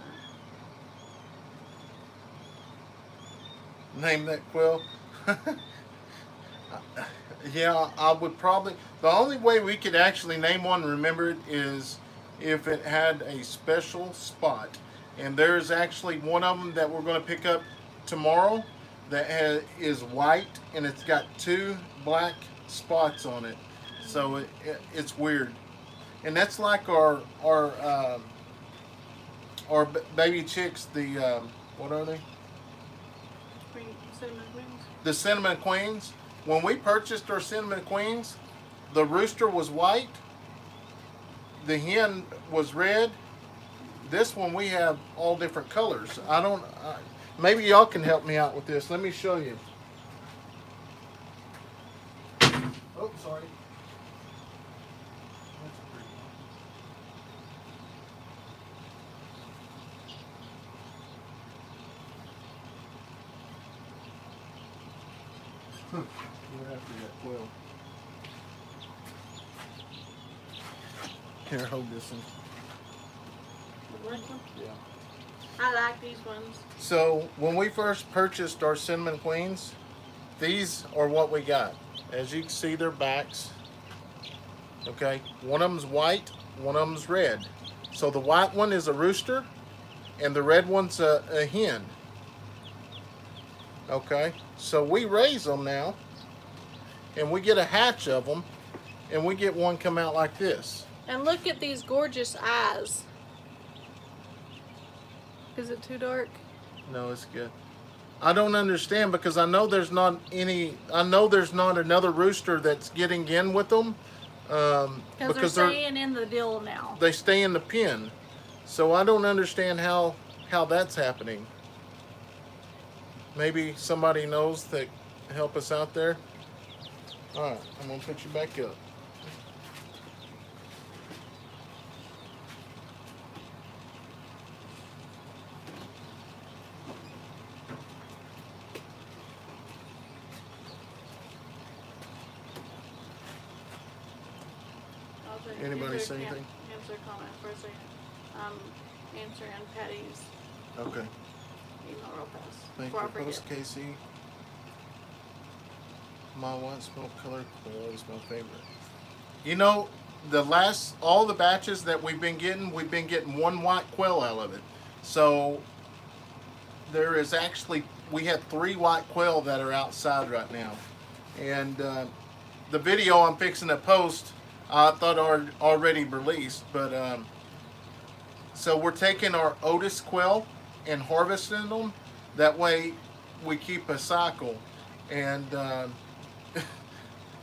night. Name that quail. Yeah, I would probably. The only way we could actually name one and remember it is if it had a special spot. And there's actually one of them that we're going to pick up tomorrow that is white and it's got 2 black spots on it. So it's weird. And that's like our baby chicks. The what are they? Cinnamon Queens. The Cinnamon Queens. When we purchased our Cinnamon Queens, the rooster was white, the hen was red. This one we have all different colors. Maybe y'all can help me out with this. Let me show you. Oh, sorry. That's a pretty one. We're after that quill. Here, hold this one. The black one? Yeah. I like these ones. So when we first purchased our Cinnamon Queens, these are what we got. As you can see, their backs. Okay, one of them's white, one of them's red. So the white one is a rooster, and the red one's a hen. Okay, so we raise them now, and we get a hatch of them, and we get one come out like this. And look at these gorgeous eyes. Is it too dark? No, it's good. I don't understand because I know there's not another rooster that's getting in with them. Because they're staying in the deal now. They stay in the pen. So I don't understand how that's happening. Maybe somebody knows that help us out there. Alright, I'm going to put you back up. Anybody say anything? Answer a comment for a second. Answering Patty's Okay. email real fast. Thank before I you, forget. Post Casey. My white smoke color quill is my favorite. You know, all the batches that we've been getting 1 white quill out of it. So there is actually, we have 3 white quill that are outside right now. And the video I'm fixing to post, I thought already released, but so we're taking our Otis quill and harvesting them. That way we keep a cycle. And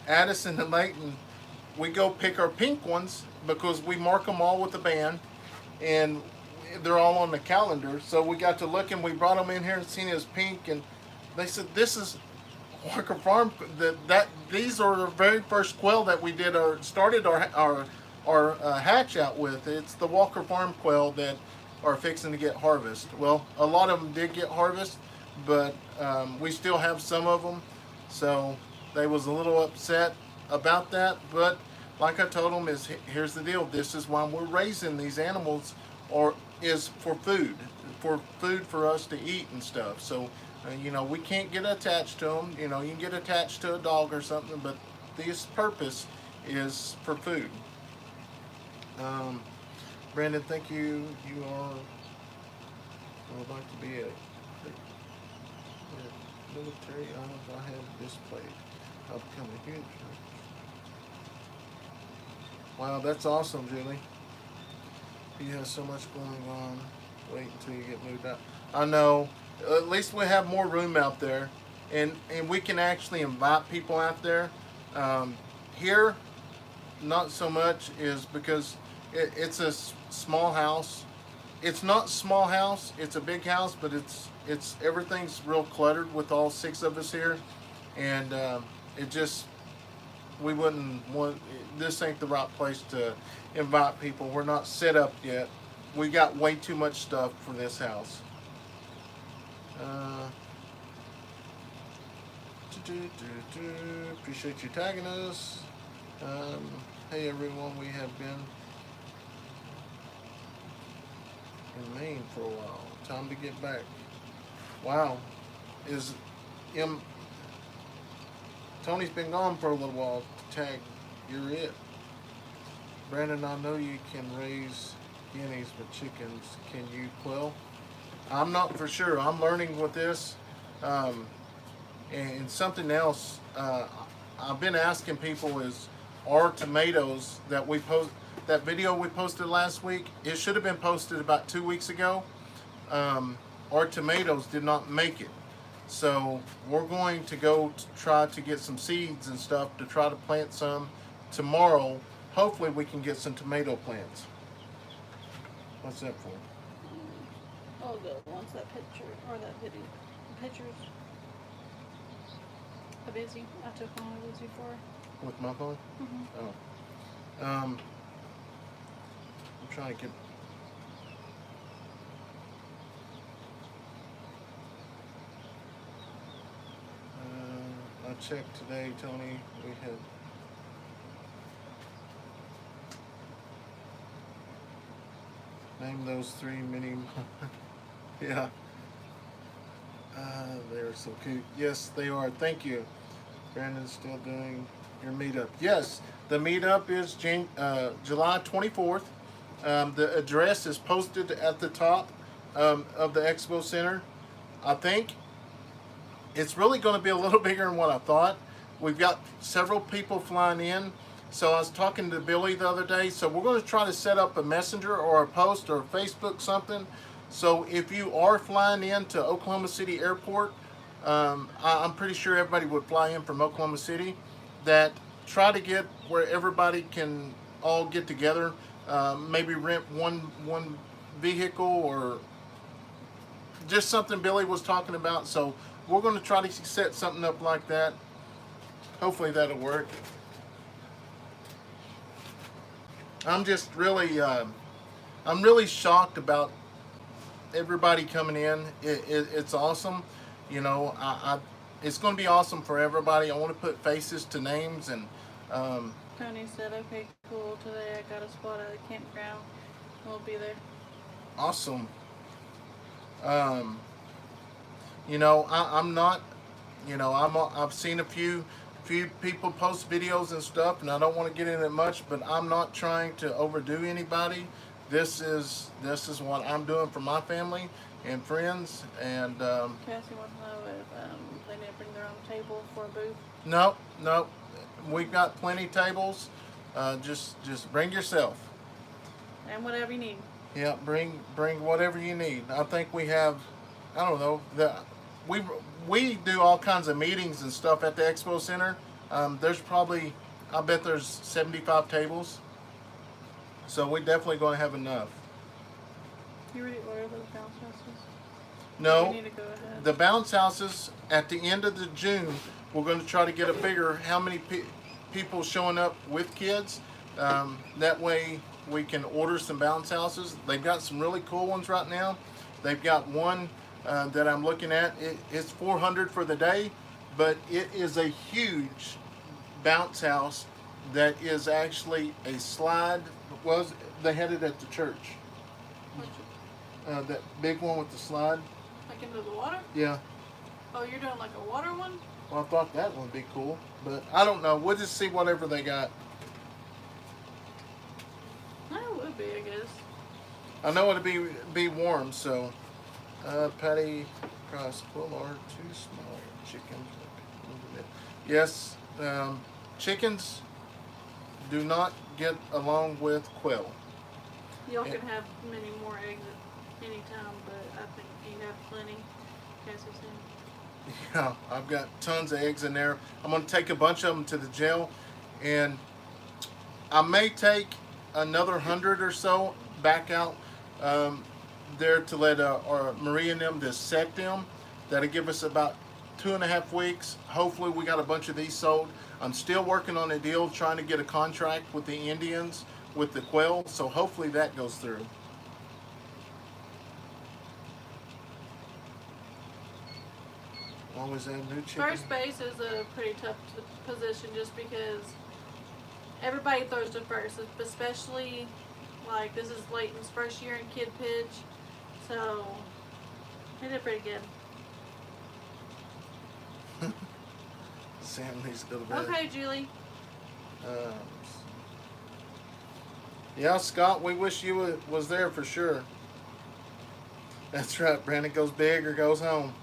Addison and Leighton, we go pick our pink ones because we mark them all with a band, and they're all on the calendar. So we got to look, and we brought them in here and seen it was pink, and they said this is Walker Farm. These are the very first quill that we did started our hatch out with. It's the Walker Farm quill that are fixing to get harvested. Well, a lot of them did get harvested, but we still have some of them. So they was a little upset about that, but like I told them, here's the deal. This is why we're raising these animals, is for food for us to eat and stuff. So You know, we can't get attached to them. You know, you can get attached to a dog or something, but this purpose is for food. Brandon, thank you. You are, I would like to be a military items I have displayed. I'll become a huge. Wow, that's awesome, Julie. You have so much going on. Wait until you get moved out. I know. At least we have more room out there, and we can actually invite people out there. Here, not so much, is because it's a small house. It's not small house. It's a big house, but it's everything's real cluttered with all 6 of us here, and it just we wouldn't want. This ain't the right place to invite people. We're not set up yet. We got way too much stuff for this house. Appreciate you tagging us. Hey everyone, we have been in Maine for a while. Time to get back. Wow. Tony's been gone for a little while. Tag, you're it. Brandon, I know you can raise guineas with chickens. Can you quail? I'm not for sure. I'm learning with this. And something else I've been asking people is, are tomatoes that we post, that video we posted last week, it should have been posted about 2 weeks ago. Our tomatoes did not make it. So we're going to go try to get some seeds and stuff to try to plant some tomorrow. Hopefully we can get some tomato plants. What's that for? Oh, the ones that picture, or that video. Pictures. A busy. I took one a busy for. With my phone? Mm-hmm. Oh. I'm trying to get. I checked today, Tony. We had. Name those 3 mini. Yeah. They're so cute. Yes, they are. Thank you. Brandon's still doing your meetup. Yes, the meetup is July 24th. The address is posted at the top of the Expo Center. I think it's really going to be a little bigger than what I thought. We've got several people flying in. So I was talking to Billy the other day. So we're going to try to set up a messenger or a post or a Facebook something. So if you are flying into Oklahoma City Airport, I'm pretty sure everybody would fly in from Oklahoma City. That try to get where everybody can all get together. Maybe rent one vehicle or just something Billy was talking about. So we're going to try to set something up like that. Hopefully that'll work. I'm just really, I'm really shocked about everybody coming in. It's awesome. You know, it's going to be awesome for everybody. I want to put faces to names. And Tony said, okay, cool. Today I got a spot at the campground. We'll be there. Awesome. You know, I'm not, you know, I've seen a few people post videos and stuff, and I don't want to get in it much, but I'm not trying to overdo anybody. This is what I'm doing for my family and friends. And Cassie wants to know if they need to bring their own table for a booth. No, we've got plenty tables. Just bring yourself. And whatever you need. Yeah, bring whatever you need. I think we have, I don't know, we do all kinds of meetings and stuff at the Expo Center. There's probably, I bet there's 75 tables. So we're definitely going to have enough. You already ordered those bounce houses? No, You need to go ahead. the bounce houses at the end of the June, we're going to try to get a figure how many people showing up with kids. That way we can order some bounce houses. They've got some really cool ones right now. They've got one that I'm looking at. It's $400 for the day, but it is a huge bounce house that is actually a slide. They had it at the church. That big one with the slide. Like into the water? Yeah. Oh, you're doing like a water one? Well, I thought that would be cool, but I don't know. We'll just see whatever they got. That would be, I guess. I know it'd be warm, so patty crust full or too small. Chickens. Yes, chickens do not get along with quail. Y'all can have many more eggs at any time, but I think you have plenty. Cassie said. Yeah, I've got tons of eggs in there. I'm going to take a bunch of them to the jail, and I may take another 100 or so back out there to let Maria and them dissect them. That'll give us about 2.5 weeks. Hopefully we got a bunch of these sold. I'm still working on a deal trying to get a contract with the Indians with the quail, so hopefully that goes through. Always add new chicken. First base is a pretty tough position just because everybody throws to first, especially like this is Leighton's first year in kid pitch, so he did pretty good. Sam needs to go to bed. Okay, Julie. Yeah, Scott, we wish you was there for sure. That's right. Brandon goes big or goes home.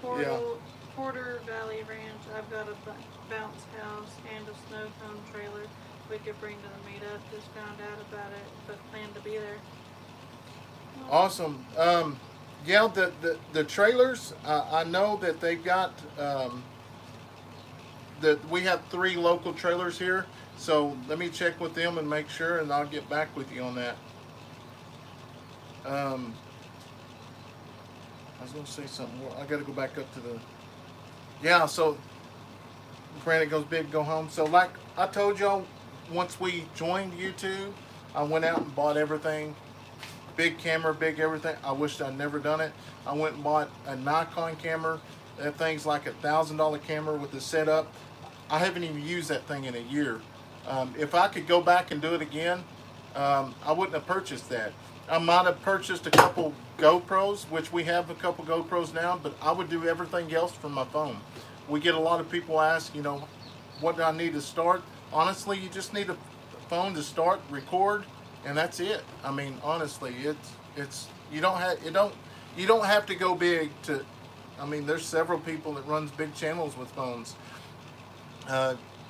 Porter Valley Ranch. I've got a bounce house and a snow cone trailer we could bring to the meetup. Just found out about it, but plan to be there. Awesome. Yeah, the trailers. I know that they've got. That we have 3 local trailers here. So let me check with them and make sure, and I'll get back with you on that. I was going to say something more. I got to go back up to the. Yeah, so Brandon goes big, go home. So like I told y'all, once we joined YouTube, I went out and bought everything. Big camera, big everything. I wished I'd never done it. I went and bought a Nikon camera. That thing's like $1,000 camera with the setup. I haven't even used that thing in a year. If I could go back and do it again, I wouldn't have purchased that. I might have purchased a couple GoPros, which we have a couple GoPros now, but I would do everything else from my phone. We get a lot of people ask, you know, what do I need to start? Honestly, you just need a phone to start, record, and that's it. I mean, honestly, it's you don't have to go big to. I mean, there's several people that runs big channels with phones.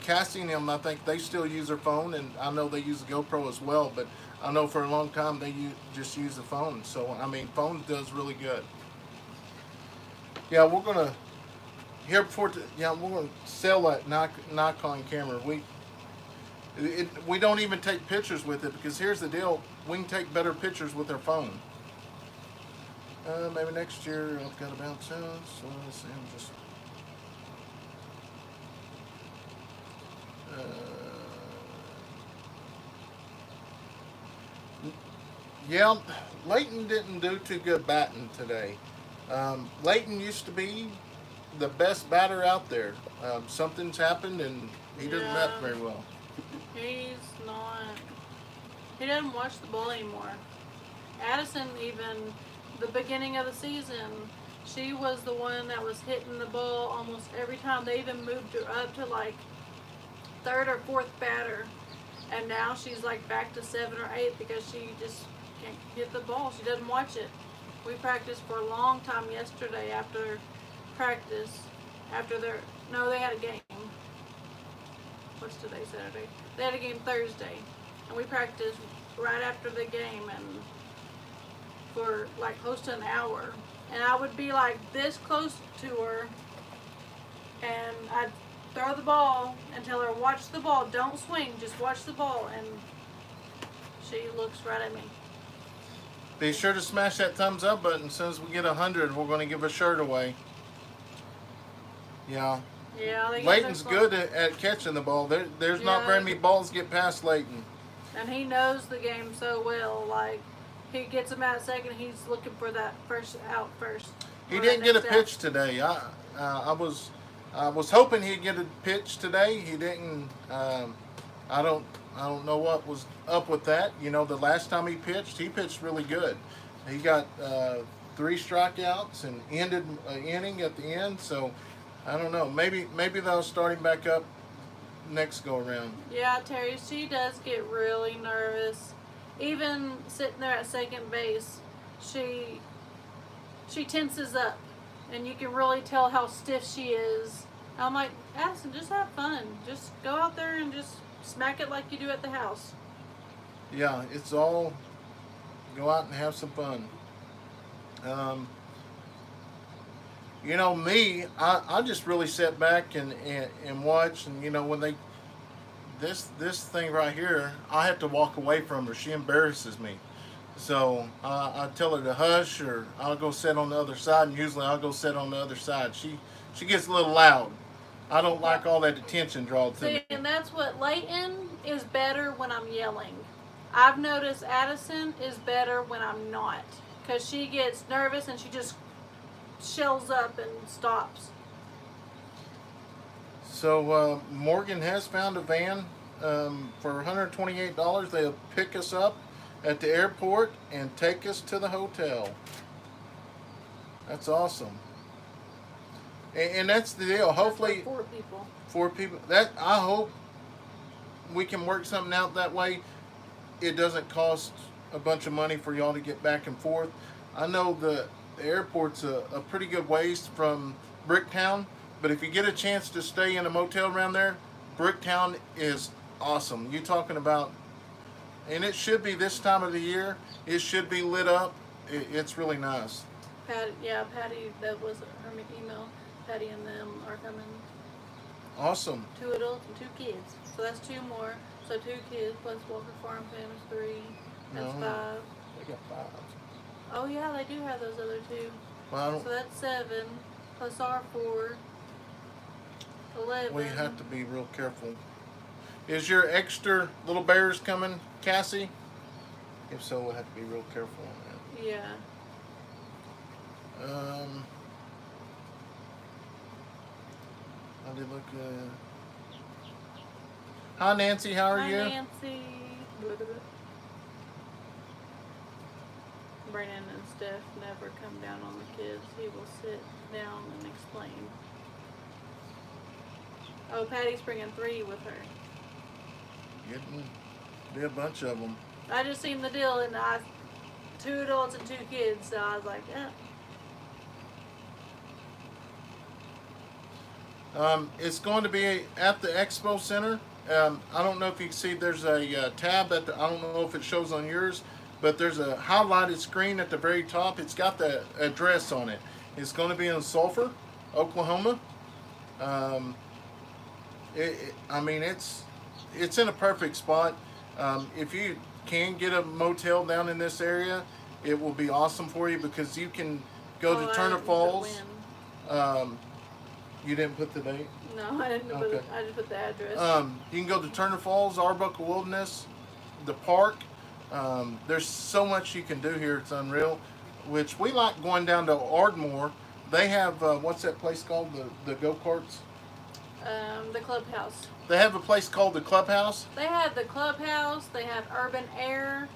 Cassie and them, I think they still use their phone, and I know they use a GoPro as well, but I know for a long time they just use the phone. So, I mean, phone does really good. Yeah, we're going to, we're going to sell that Nikon camera. We don't even take pictures with it, because here's the deal, we can take better pictures with our phone. Maybe next year I've got a bounce house, so let's see, I'm just... yeah, Leighton didn't do too good batting today. Leighton used to be the best batter out there. Something's happened and he doesn't bat very well. He's not. He doesn't watch the ball anymore. Addison, even the beginning of the season, she was the one that was hitting the ball almost every time. They even moved her up to like 3rd or 4th batter, and now she's like back to 7th or 8th because she just can't hit the ball. She doesn't watch it. We practiced for a long time yesterday after practice. They had a game. What's today, Saturday? They had a game Thursday, and we practiced right after the game and for like close to an hour. And I would be like this close to her, and I'd throw the ball and tell her, watch the ball, don't swing, just watch the ball, and she looks right at me. Be sure to smash that thumbs up button. As soon as we get 100, we're going to give a shirt away. Yeah. Yeah, Leighton's good at catching the ball. There's not very many balls get past Leighton. And he knows the game so well. Like, he gets them out second, he's looking for that first out first. He didn't get a pitch today. I was hoping he'd get a pitch today. He didn't. I don't know what was up with that. You know, the last time he pitched really good. He got 3 strikeouts and ended an inning at the end. So I don't know. Maybe they'll start him back up next go around. Yeah, Terry, she does get really nervous. Even sitting there at second base, she tenses up, and you can really tell how stiff she is. I'm like, Addison, just have fun. Just go out there and just smack it like you do at the house. Yeah, it's all go out and have some fun. You know me, I just really sit back and watch, and you know when they this thing right here, I have to walk away from her. She embarrasses me, so I tell her to hush, or I'll go sit on the other side, and usually I'll go sit on the other side. She gets a little loud. I don't like all that attention drawn to See, me. and that's what Leighton is better when I'm yelling. I've noticed Addison is better when I'm not, because she gets nervous and she just shells up and stops. So Morgan has found a van for $128. They'll pick us up at the airport and take us to the hotel. That's awesome. And that's the deal. Hopefully, That's for 4 people. 4 people. That I hope we can work something out that way. It doesn't cost a bunch of money for y'all to get back and forth. I know the airport's a pretty good ways from Bricktown, but if you get a chance to stay in a motel around there, Bricktown is awesome. You're talking about, and it should be this time of the year. It should be lit up. It's really nice. Patty, that was her email. Patty and them are coming. Awesome. 2 adults and 2 kids. So that's 2 more. So 2 kids plus Walker Farm Family's 3. That's No. 5. They got 5. Oh yeah, they do have those other 2. Well, I don't. So that's 7 plus our 4. 11. We have to be real careful. Is your extra little bears coming, Cassie? If so, we'll have to be real careful on Yeah. that. I did look. Hi, Nancy. How are Hi, you? Nancy. Brandon and Steph never come down on the kids. He will sit down and explain. Oh, Patty's bringing 3 with her. Getting be a bunch of them. I just seen the deal, and 2 adults and 2 kids, so I was like, eh. It's going to be at the Expo Center. I don't know if you can see there's a tab at the, I don't know if it shows on yours, but there's a highlighted screen at the very top. It's got the address on it. It's going to be in Sulphur, Oklahoma. I mean, it's in a perfect spot. If you can get a motel down in this area, it will be awesome for you because you can go to Turner Falls. You didn't put the date? No, I didn't put Okay. it. I just put the address. You can go to Turner Falls, Arbuckle Wilderness, the park. There's so much you can do here. It's unreal. Which we like going down to Ardmore. They have what's that place called? The go-karts. The clubhouse. They have a place called the Clubhouse. They have the clubhouse. They have urban air,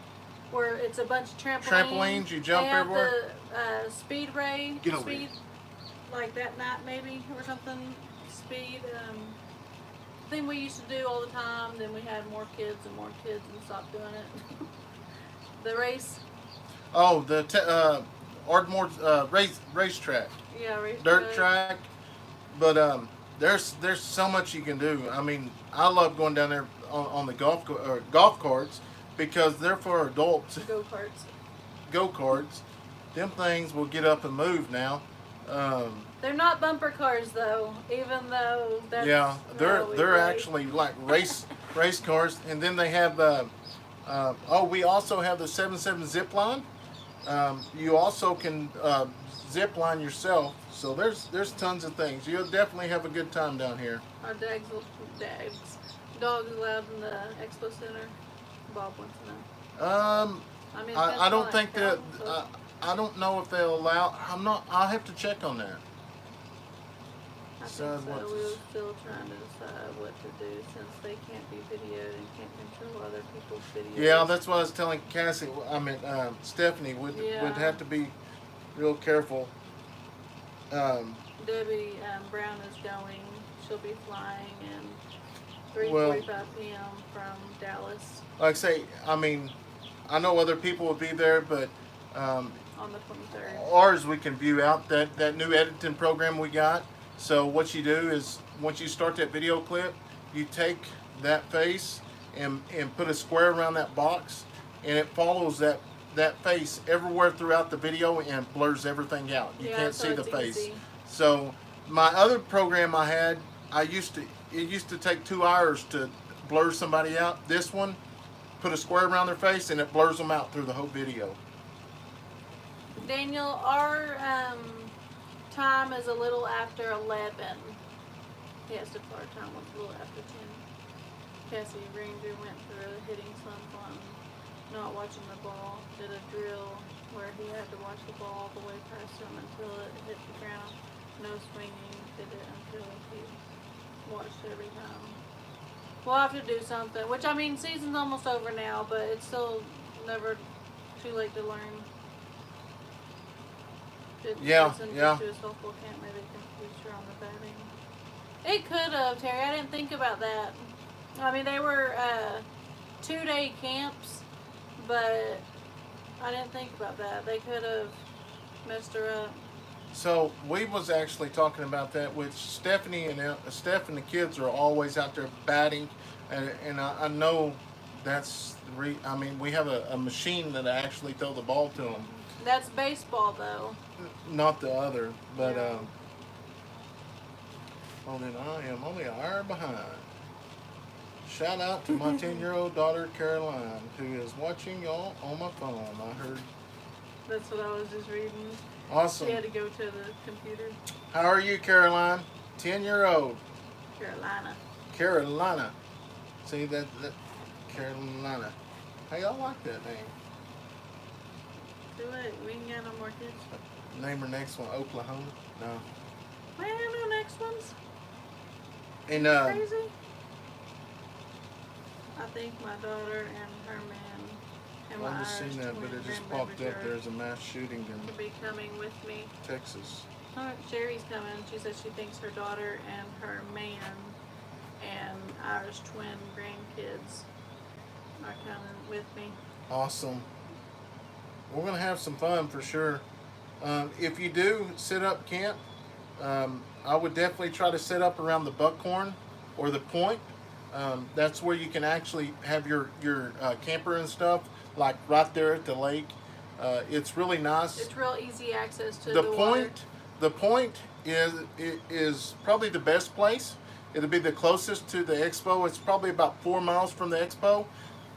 where it's a bunch of trampolines. Trampolines, you jump they have everywhere. The speed ray. Get over speed, here. like that night maybe or something. Speed. Thing we used to do all the time. Then we had more kids and stopped doing it. The race. Oh, the Ardmore racetrack. Yeah, race. Dirt track. But there's so much you can do. I mean, I love going down there on the golf carts because they're for adults. Go karts. Go karts. Them things will get up and move now. They're not bumper cars though, even though that's Yeah, they're really they're great. actually like race cars, and then they have we also have the 7-7 zip line. You also can zip line yourself. So there's tons of things. You'll definitely have a good time down here. Our dogs allowed in the expo center. Bob wants to know. I mean, I don't think that. that I don't know if they'll allow. I'll have to check on that. I Besides think so. what's We this? were still trying to decide what to do since they can't be videoed and can't control other people's videos. Yeah, that's what I was telling Cassie. I mean, Stephanie would Yeah. have to be real careful. Debbie Brown is going. She'll be flying in 3:45 Well- p.m. from Dallas Like I say, I mean, I know other people will be there, but on the 23rd. ours we can view out that new editing program we got. So what you do is once you start that video clip, you take that face and put a square around that box, and it follows that face everywhere throughout the video and blurs everything out. You Yeah, can't so see the it's face. easy. So my other program I had, it used to take 2 hours to blur somebody out. This one, put a square around their face and it blurs them out through the whole video. Daniel, our time is a little after 11. Yes, if our time was a little after 10. Cassie Ranger went through hitting slump on not watching the ball. Did a drill where he had to watch the ball all the way past him until it hit the ground. No swinging. Did it until he watched every time. We'll have to do something. Which, I mean, season's almost over now, but it's still never too late to learn. Yeah, Listen yeah. To a softball camp, maybe confuse her on the batting. It could have, Terry. I didn't think about that. I mean, they were 2-day camps, but I didn't think about that. They could have messed her up. So we was actually talking about that with Stephanie, and Steph and the kids are always out there batting, and I know that's I mean, we have a machine that I actually throw the ball to them. That's baseball, though. Not the other, but Yeah. well then I am only an hour behind. Shout out to my 10-year-old daughter Caroline, who is watching y'all on my phone. I heard. That's what I was just reading. Awesome. She had to go to the computer. How are you, Caroline? 10-year-old Carolina. Carolina. See that Carolina. Hey, I like that name. Do it. We ain't got no more kids. Name her next one Oklahoma. No. We ain't got no next ones. And Crazy. I think my daughter and her man and my I've just Irish seen that, but twin it just grandbabies popped up. are There's a mass shooting to in be coming with me. Texas. Alright, Sherry's coming. She says she thinks her daughter and her man and Irish twin grandkids are coming with me. Awesome. We're gonna have some fun for sure. If you do set up camp, I would definitely try to set up around the Buckhorn or the Point. That's where you can actually have your camper and stuff, like right there at the lake. It's really nice. It's real easy access to The the water. Point, the Point is probably the best place. It'll be the closest to the expo. It's probably about 4 miles from the expo.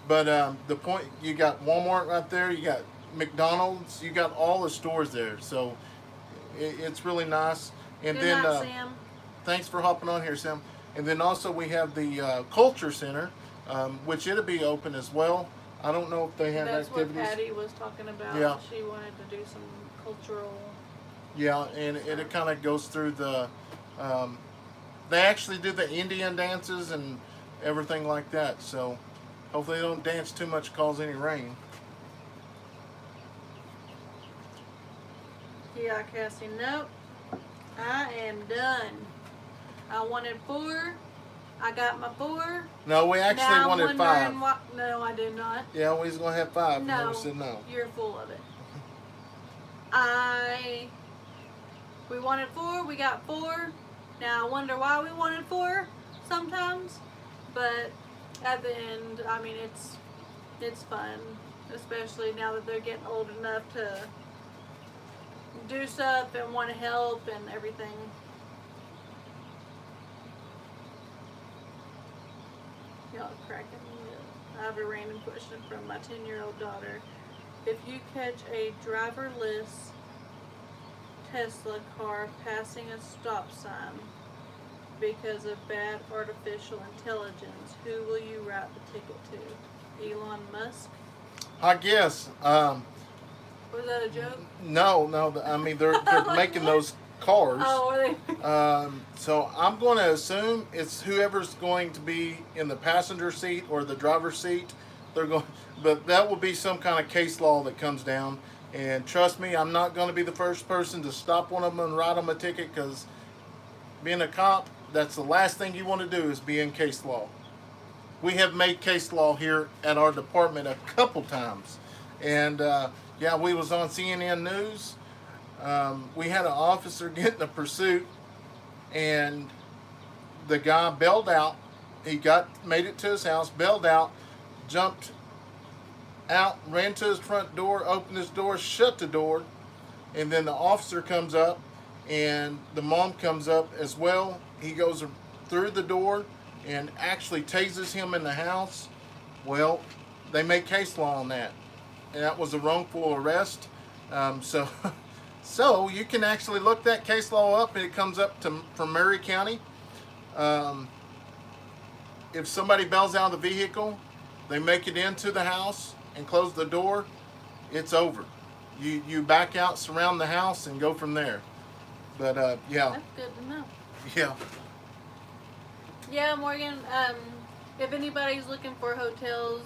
But the Point, you got Walmart right there. You got McDonald's. You got all the stores there. So it's really nice. And Good then night, Sam. thanks for hopping on here, Sam. And then also we have the Culture Center, which it'll be open as well. I don't know if they have That's activities. what Patty was talking about. Yeah. She wanted to do some cultural. Yeah, and it kind of goes through the. They actually do the Indian dances and everything like that. So hopefully they don't dance too much, cause any rain. Yeah, Cassie. Nope. I am done. I wanted 4. I got my 4. No, we Now actually I'm wanted 5. wondering no, I did not. Yeah, we was gonna have 5. No. And then we said no. You're full of it. We wanted 4. We got 4. Now I wonder why we wanted 4 sometimes, but at the end, I mean, it's fun, especially now that they're getting old enough to do stuff and want to help and everything. Y'all cracking me up. I have a random question from my 10-year-old daughter. If you catch a driverless Tesla car passing a stop sign because of bad artificial intelligence, who will you write the ticket to? Elon Musk? I guess. Was that a joke? No. I mean, they're making those cars. Oh, are they? So I'm going to assume it's whoever's going to be in the passenger seat or the driver's seat. They're going, but that will be some kind of case law that comes down. And trust me, I'm not going to be the first person to stop one of them and write them a ticket, because being a cop, that's the last thing you want to do is be in case law. We have made case law here at our department a couple times. And yeah, we was on CNN News. We had an officer get in a pursuit, and the guy bailed out. He made it to his house, bailed out, jumped out, ran to his front door, opened his door, shut the door, and then the officer comes up, and the mom comes up as well. He goes through the door and actually tases him in the house. Well, they made case law on that, and that was a wrongful arrest. So, so you can actually look that case law up, and it comes up from Murray County. If somebody bails out of the vehicle, they make it into the house and close the door, it's over. You back out, surround the house, and go from there. But yeah, That's good to know. yeah. Yeah, Morgan, if anybody's looking for hotels,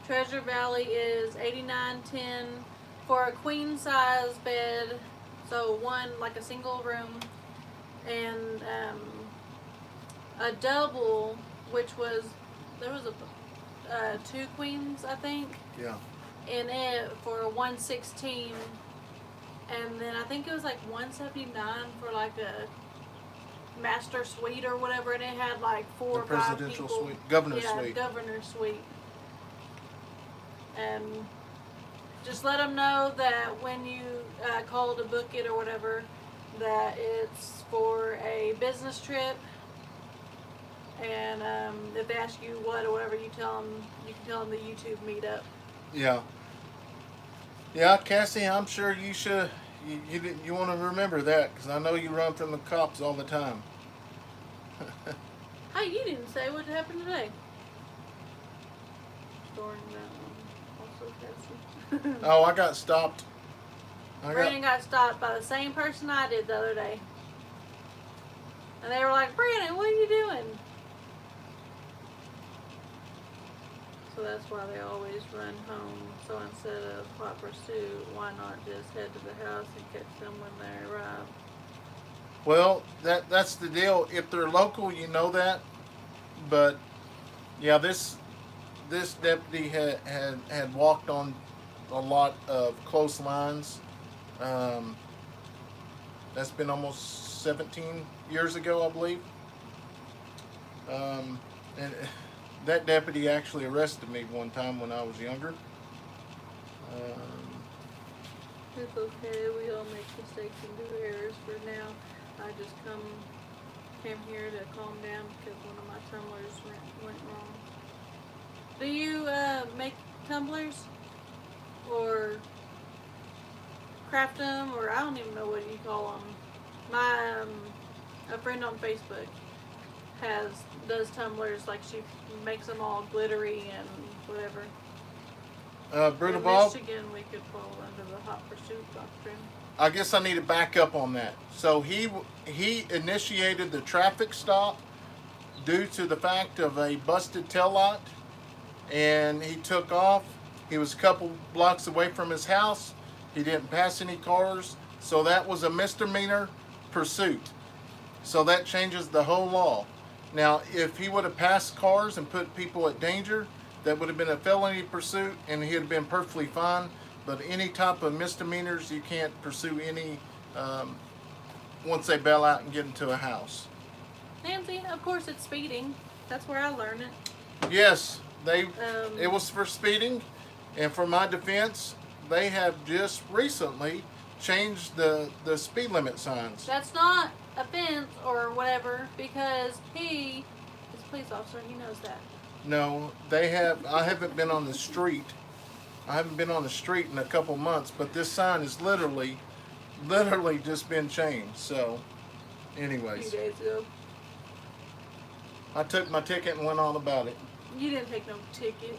Treasure Valley is $89.10 for a queen size bed, so one, like a single room, and a double, which was, there was two queens, I think, Yeah. in it for $116, and then I think it was like $179 for like a master suite or whatever, and it had like four The or five presidential people. suite, governor Yeah, suite. governor suite. And just let them know that when you call to book it or whatever, that it's for a business trip. And if they ask you what or whatever, you can tell them the YouTube meetup. Yeah. Yeah, Cassie, I'm sure you should. You want to remember that, because I know you run from the cops all the time. Hey, you didn't say what happened today. Storing that one. Also, Cassie. Oh, I got stopped. Brandon got stopped by the same person I did the other day. And they were like, Brandon, what are you doing? So that's why they always run home. So instead of hot pursuit, why not just head to the house and catch them when they arrive? Well, that's the deal. If they're local, you know that. But yeah, this deputy had walked on a lot of close lines. That's been almost 17 years ago, I believe. And that deputy actually arrested me one time when I was younger. It's okay, we all make mistakes and do errors. For now, I just came here to calm down because one of my tumblers went wrong. Do you make tumblers? Or craft them? Or I don't even know what you call them. My, a friend on Facebook does tumblers, like she makes them all glittery and whatever. Brutal In Bob, Michigan, we could fall under the hot pursuit doctrine. I guess I need to back up on that. So he initiated the traffic stop due to the fact of a busted taillight, and he took off. He was a couple blocks away from his house. He didn't pass any cars, so that was a misdemeanor pursuit. So that changes the whole law. Now, if he would have passed cars and put people at danger, that would have been a felony pursuit, and he'd have been perfectly fine. But any type of misdemeanors, you can't pursue any once they bail out and get into a house. Nancy, of course it's speeding. That's where I learned it. Yes, it was for speeding, and for my defense, they have just recently changed the speed limit signs. That's not offense or whatever, because he is a police officer. He knows that. No, they have. I haven't been on the street. I haven't been on the street in a couple months, but this sign is literally just been changed. So, A few anyways, days ago. I took my ticket and went on about it. You didn't take no ticket.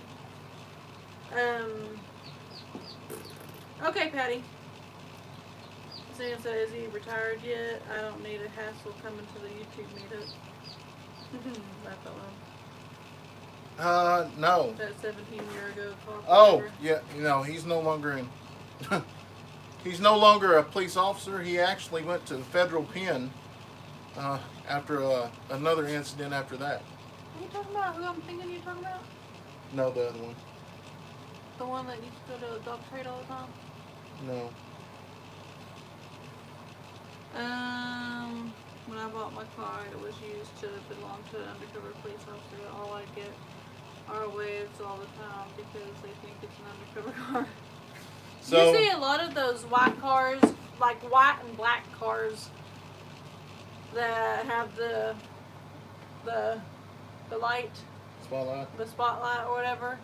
Okay, Patty. Sam said, is he retired yet? I don't need a hassle coming to the YouTube meetup. Left alone. No. That 17-year-ago car. Oh, yeah. No, he's no longer in. He's no longer a police officer. He actually went to the federal pen after another incident after that. Are you talking about who I'm thinking you're talking about? No, the other one. The one that used to go to a dog trade all the time? No. When I bought my car, it was used to belong to an undercover police officer. All I get are waves all the time because they think it's an undercover car. So, you see a lot of those white cars, like white and black cars, that have the light, spotlight. the spotlight or whatever.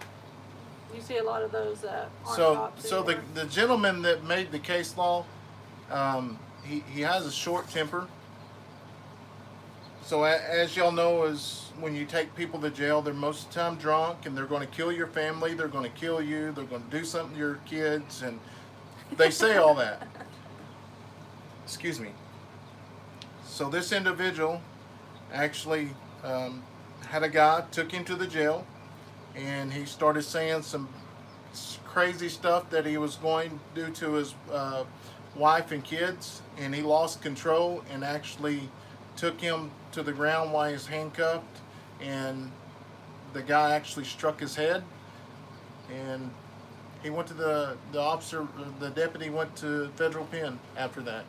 You see a lot of those that aren't So, cops so anymore. the gentleman that made the case law, he has a short temper. So as y'all know, is when you take people to jail, they're most of the time drunk, and they're going to kill your family, they're going to kill you, they're going to do something to your kids, and they say all that. Excuse me. So this individual actually had a guy, took him to the jail, and he started saying some crazy stuff that he was going to do to his wife and kids, and he lost control and actually took him to the ground while he was handcuffed, and the guy actually struck his head, and he went to the deputy went to federal pen after that.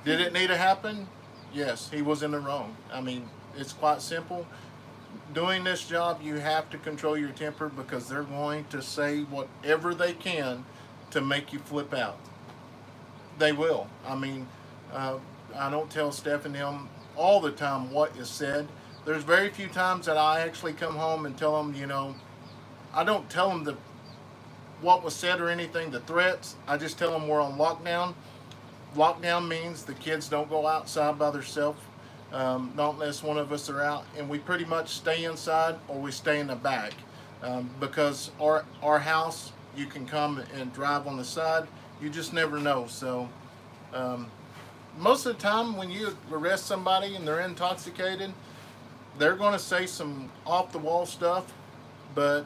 Did it need to happen? Yes, he was in the wrong. I mean, it's quite simple. Doing this job, you have to control your temper because they're going to say whatever they can to make you flip out. They will. I mean, I don't tell Steph and him all the time what is said. There's very few times that I actually come home and tell them, I don't tell them what was said or anything, the threats. I just tell them we're on lockdown. Lockdown means the kids don't go outside by themselves, not unless one of us are out, and we pretty much stay inside or we stay in the back because our house, you can come and drive on the side. You just never know. So most of the time when you arrest somebody and they're intoxicated, they're going to say some off the wall stuff, but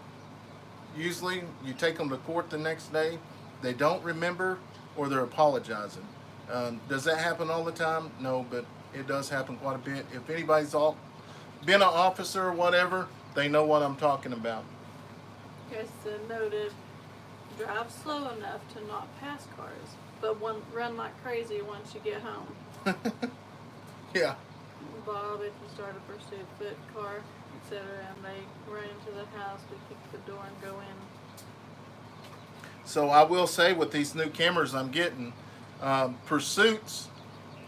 usually you take them to court the next day, they don't remember or they're apologizing. Does that happen all the time? No, but it does happen quite a bit. If anybody's been an officer or whatever, they know what I'm talking about. Kayson noted, drive slow enough to not pass cars, but run like crazy once you get home. Yeah. Bob, if you start a pursuit, foot, car, etc., and they run into the house, we kick the door and go in. So I will say with these new cameras I'm getting, pursuits,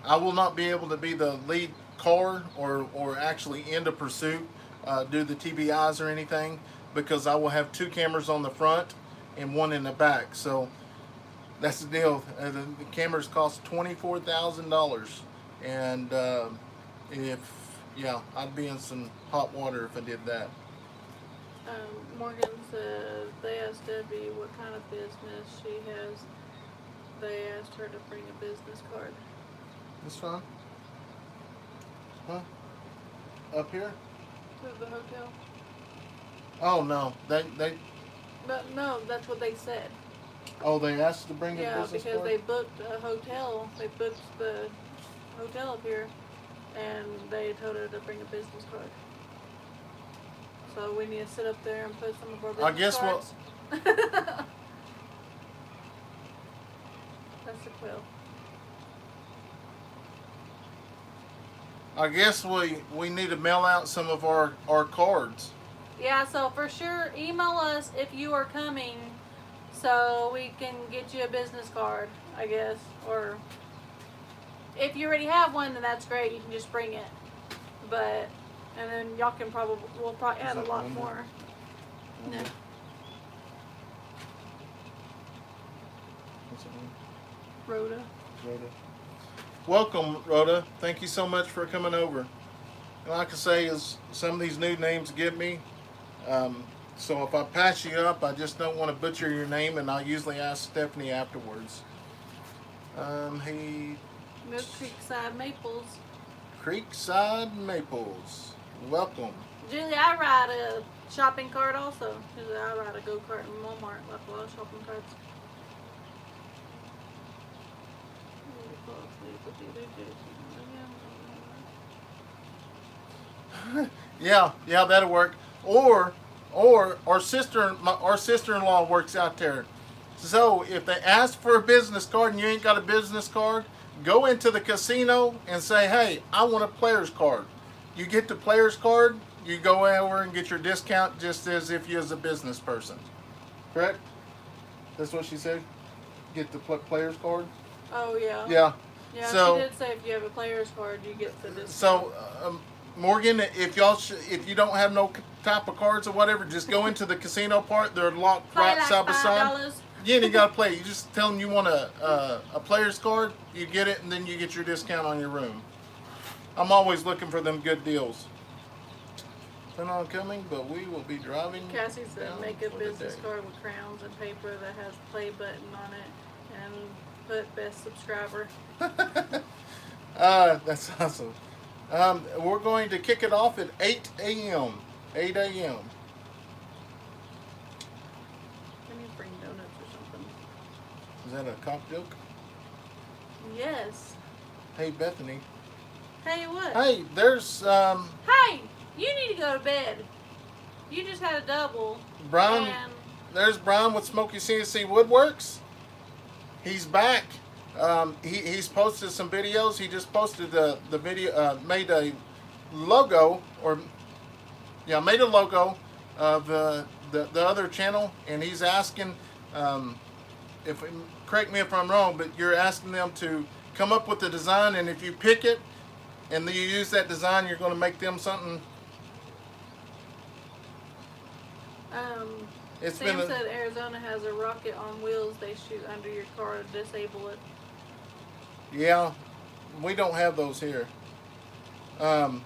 I will not be able to be the lead car or actually end a pursuit, do the TBIs or anything, because I will have two cameras on the front and one in the back. So that's the deal. The cameras cost $24,000, and I'd be in some hot water if I did that. Morgan said they asked Debbie what kind of business she has. They asked her to bring a business card. This fine? Huh? Up here? To the hotel. Oh no, they. But no, that's what they said. Oh, they asked to bring a Yeah, business because card? they booked a hotel. They booked the hotel up here, and they told her to bring a business card. So we need to sit up there and put some of our business I guess cards. That's the quill. I guess we need to mail out some of our cards. Yeah, so for sure, email us if you are coming, so we can get you a business card, I guess. Or if you already have one, then that's great. You can just bring it. But and then y'all can we'll probably add a that lot one more. No. What's it name? Rhoda. Rhoda. Welcome, Rhoda. Thank you so much for coming over. And like I say, is some of these new names give me. So if I pass you up, I just don't want to butcher your name, and I usually ask Stephanie afterwards. Milk Creekside Maples. Creekside Maples. Welcome. Julie, I ride a shopping cart also. Usually I ride a go-kart in Walmart, like a lot of shopping carts. Yeah, that'll work. Or our sister-in-law works out there. So if they ask for a business card and you ain't got a business card, go into the casino and say, "Hey, I want a player's card." You get the player's card, you go over and get your discount just as if you was a business person. Correct? That's what she said. Get the player's card. Oh yeah. Yeah. Yeah, So- she did say if you have a player's card, you get the discount. So, Morgan, if you don't have no type of cards or whatever, just go into the casino part. They're locked Play right like side by side. $5. You ain't got to play. You just tell them you want a player's card. You get it, and then you get your discount on your room. I'm always looking for them good deals. Plan on coming, but we will be driving. Cassie said down make a for the business day. card with crowns and paper that has play button on it and put best subscriber. That's awesome. We're going to kick it off at 8 a.m. 8 a.m. I need to bring donuts or something. Is that a cock joke? Yes. Hey, Bethany. Hey, what? Hey, there's Hey, you need to go to bed. You just had a double. Brian. And There's Brian with Smoky CNC Woodworks. He's back. He's posted some videos. He just posted the video, made a logo, made a logo of the other channel, and he's asking, correct me if I'm wrong, but you're asking them to come up with the design, and if you pick it, and then you use that design, you're going to make them something. It's Sam been said Arizona has a rocket on wheels they shoot under your car to disable it. Yeah, we don't have those here. Like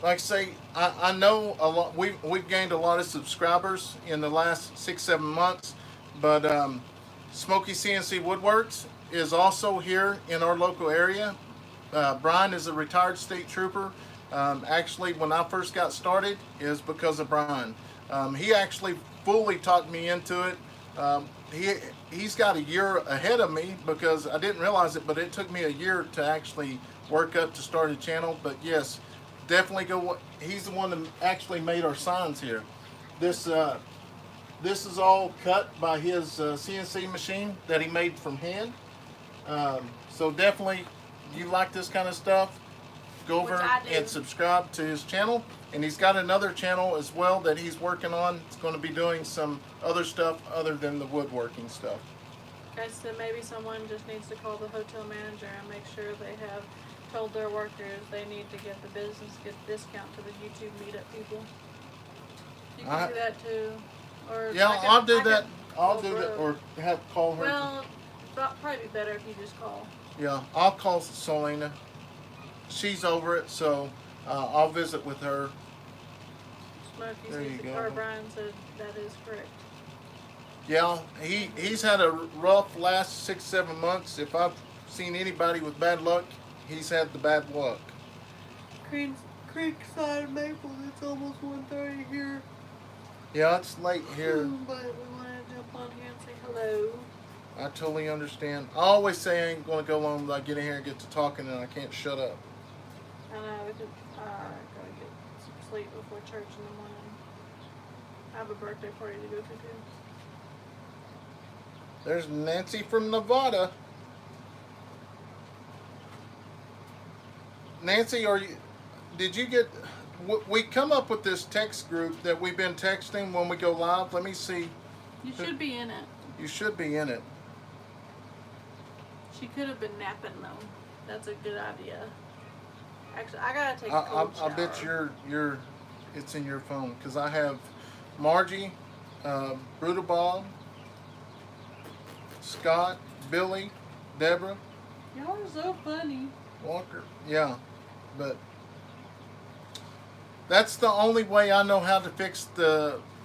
I say, I know a lot. We've gained a lot of subscribers in the last 6-7 months, but Smoky CNC Woodworks is also here in our local area. Brian is a retired state trooper. Actually, when I first got started, is because of Brian. He actually fully talked me into it. He's got a year ahead of me because I didn't realize it, but it took me a year to actually work up to start a channel. But yes, definitely go. He's the one that actually made our signs here. This is all cut by his CNC machine that he made from hand. So definitely, you like this kind of stuff, go over Which I do. and subscribe to his channel. And he's got another channel as well that he's working on. It's going to be doing some other stuff other than the woodworking stuff. Guys said maybe someone just needs to call the hotel manager and make sure they have told their workers they need to get the business discount to the YouTube meetup people. You can do that too. Or Yeah, I'll do that. I'll call do that, Brooke. or have call her. Well, that'd probably be better if you just call. Yeah, I'll call Selena. She's over it, so I'll visit with her. Smokey There you says, go. or Brian said that is correct. Yeah, he's had a rough last 6-7 months. If I've seen anybody with bad luck, he's had the bad luck. Creekside Maple, it's almost 1:30 here. Yeah, it's late here. But we want to jump on here and say hello. I totally understand. I always say I ain't going to go long until I get in here and get to talking, and I can't shut up. I know, we could, gotta get some sleep before church in the morning. I have a birthday party to go to too. There's Nancy from Nevada. Nancy, did you get, we come up with this text group that we've been texting when we go live. Let me see. You should be in it. You should be in it. She could have been napping though. That's a good idea. Actually, I gotta take a I cold shower. bet it's in your phone, because I have Margie, Brutal Bob, Scott, Billy, Deborah, Y'all are so funny. Walker. Yeah, but that's the only way I know how to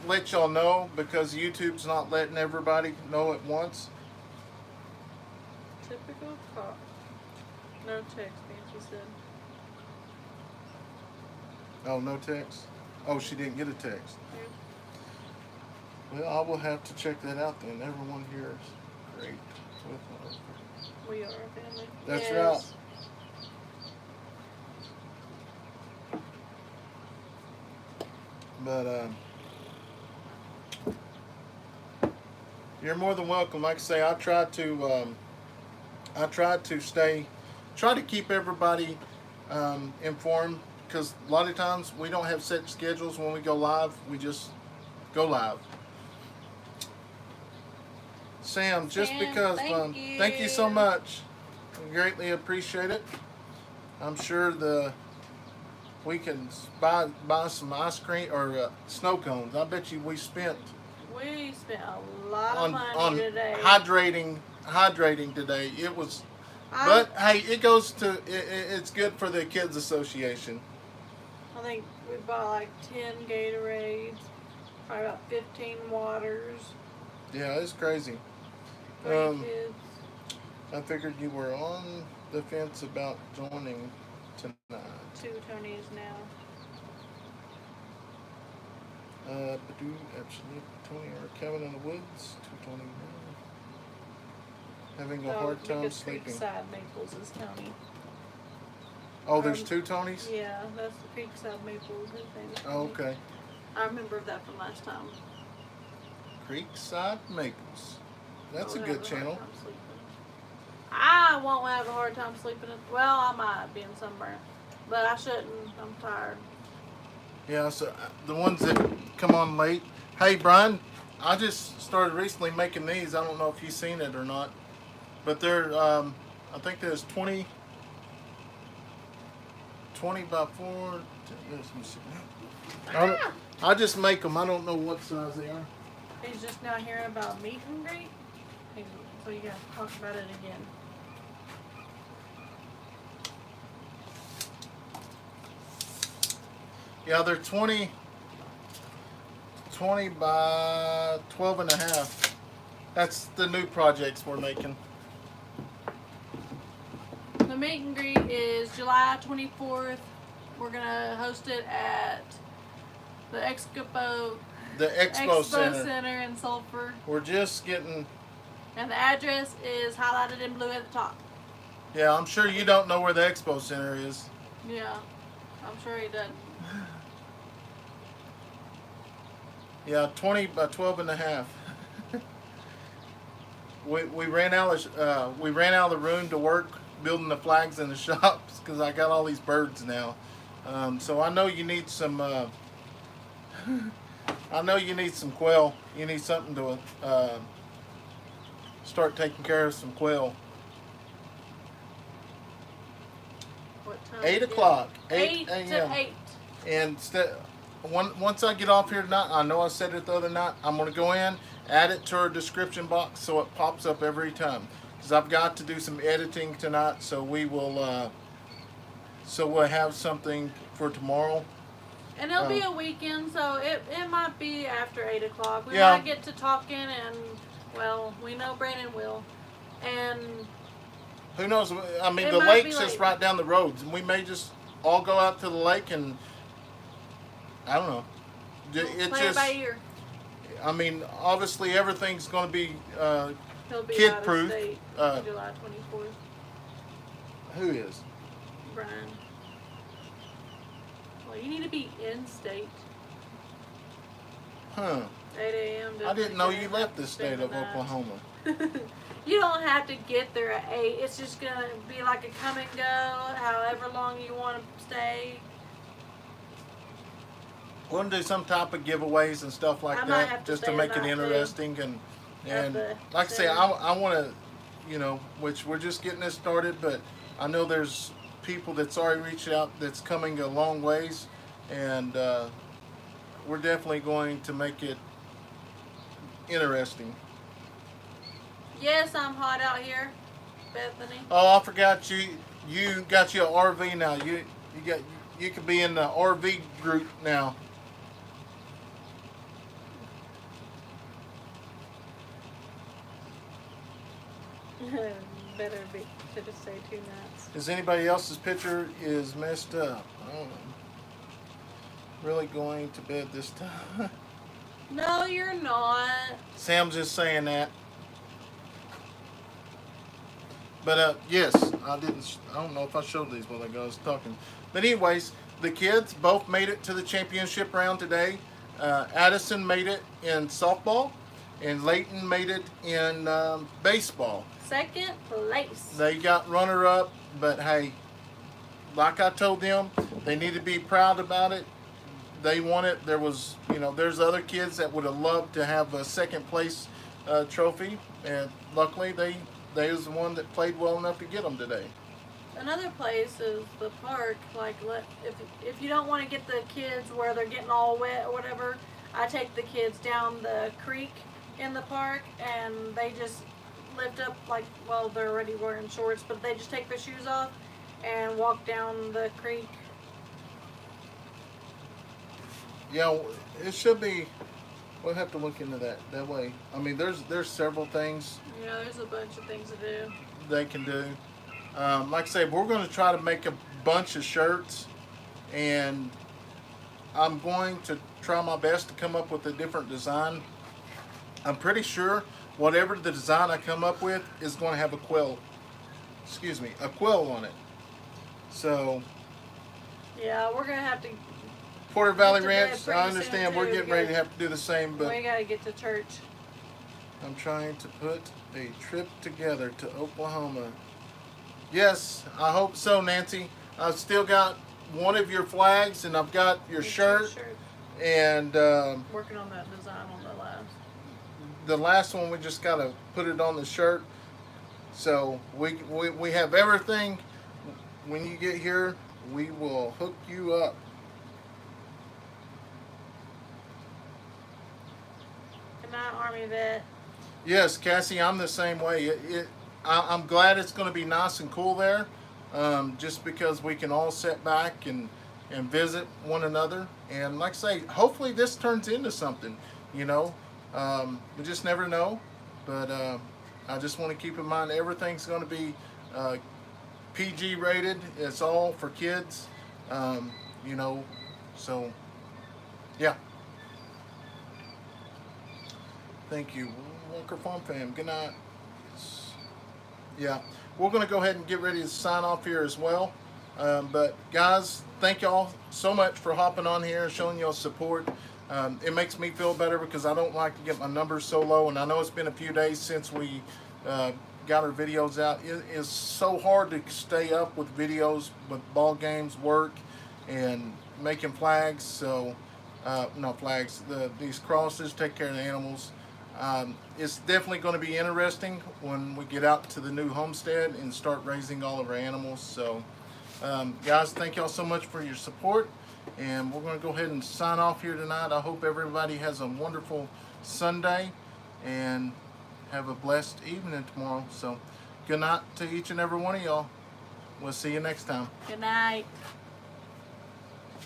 let y'all know, because YouTube's not letting everybody know at once. Typical cop. No text, Nancy said. Oh, no text? Oh, she didn't get a text. Yep. Well, I will have to check that out then. Everyone here is great. We are a family. That's Yes. But you're more than welcome. Like I say, I try to keep everybody informed, because a lot of times we don't have set schedules when we go live. We just go live. Sam, just Sam, because thank you so much. We greatly appreciate it. I'm sure we can buy some ice cream or snow cones. I bet you we spent a lot of on money today. hydrating today. It was, but hey, it goes to it's good for the kids association. I think we bought like 10 Gatorades, probably about 15 waters. Yeah, it's crazy. For the kids. I figured you were on the fence about joining tonight. 2 Tonys now. Actually, Tony or Kevin in the woods. 2 Tony now. Having a hard time because sleeping. Creekside Maples is Tony. Oh, there's 2 Tonys? Yeah, that's the Creekside Maples. His name is Tony. Oh, okay. I remember that from last time. Creekside Maples. That's a I'll good have hard channel. time sleeping. I won't have a hard time sleeping. Well, I might be in sunburn, but I shouldn't. I'm tired. Yeah, so the ones that come on late. Hey, Brian, I just started recently making these. I don't know if you've seen it or not, but they're, I think there's 20 by 4. Let me see. I just make them. I don't know what size they are. He's just now hearing about meet and greet. So you gotta talk about it again. Yeah, they're 20 by 12 and a half. That's the new projects we're making. The meet and greet is July 24th. We're gonna host it at the Expo Center in Sulphur. We're just getting. And the address is highlighted in blue at the top. Yeah, I'm sure you don't know where the Expo Center is. Yeah, I'm sure he doesn't. Yeah, 20 by 12 and a half. we ran out of the room to work building the flags in the shops because I got all these birds now. So I know you need some. I know you need some quail. You need something to start taking care of some quail. What time? 8 o'clock. 8 a.m. to 8. And once I get off here tonight, I know I said it the other night, I'm going to go in, add it to our description box so it pops up every time. Because I've got to do some editing tonight, so we'll have something for tomorrow. And it'll be a weekend, so it might be after 8 o'clock. We Yeah. might get to talking, and, well, we know Brandon will. And Who knows? I mean, It the might be lake's just late. right down the road, and we may just all go out to the lake and, I don't know. It play it by ear. I mean, obviously everything's going to be, He'll be kid out of proof. state July 24th. who is? Brian. Well, you need to be in state. Huh. 8 a.m. I didn't know you left the state of night. Oklahoma. You don't have to get there at 8. It's just going to be like a come and go, however long you want to stay. We're going to do some type of giveaways and stuff like I might have that to just to stay make the it night, too. interesting. And the like I say, center. I want to, which we're just getting this started, but I know there's people that's already reached out that's coming a long ways. And we're definitely going to make it interesting. Yes, I'm hot out here, Bethany. Oh, I forgot you got you an RV now. You could be in the RV group now. Better stay 2 nights. Is anybody else's picture is messed up? I don't know. Really going to bed this time. No, you're not. Sam's just saying that. But yes, I didn't. I don't know if I showed these while I was talking. But anyways, the kids both made it to the championship round today. Addison made it in softball, and Leighton made it in baseball. Second place. They got runner-up, but hey, like I told them, they need to be proud about it. They won it. There was, there's other kids that would have loved to have a second place trophy, and luckily they was the one that played well enough to get them today. Another place is the park. Like, if you don't want to get the kids where they're getting all wet or whatever, I take the kids down the creek in the park, and they just lift up, like, well, they're already wearing shorts, but they just take their shoes off and walk down the creek. Yeah, it should be. We'll have to look into that way. I mean, there's several things. Yeah, there's a bunch of things to do. They can do. Like I say, we're going to try to make a bunch of shirts, and I'm going to try my best to come up with a different design. I'm pretty sure whatever the design I come up with is going to have a quill on it. So Yeah, we're gonna have to. Porter Valley Get to bed Ranch, pretty I understand soon, we're too. getting ready to have to do the same, but We gotta get to church. I'm trying to put a trip together to Oklahoma. Yes, I hope so, Nancy. I've still got one of your flags, and I've got your shirt, and Working on that design on the last. the last one we just got to put it on the shirt. So we have everything. When you get here, we will hook you up. Good night, Army vet. Yes, Cassie, I'm the same way. I'm glad it's going to be nice and cool there, just because we can all sit back and visit one another. And like I say, hopefully this turns into something, We just never know. But I just want to keep in mind everything's going to be PG rated. It's all for kids, so yeah. Thank you, Walker Farm Fam. Good night. Yeah, we're going to go ahead and get ready to sign off here as well. But guys, thank y'all so much for hopping on here and showing y'all support. It makes me feel better because I don't like to get my numbers so low, and I know it's been a few days since we got our videos out. It is so hard to stay up with videos, with ball games, work, and making flags. So, not flags, these crosses, take care of the animals. It's definitely going to be interesting when we get out to the new homestead and start raising all of our animals. So, guys, thank y'all so much for your support. And we're going to go ahead and sign off here tonight. I hope everybody has a wonderful Sunday and have a blessed evening tomorrow. So, good night to each and every one of y'all. We'll see you next time. Good night.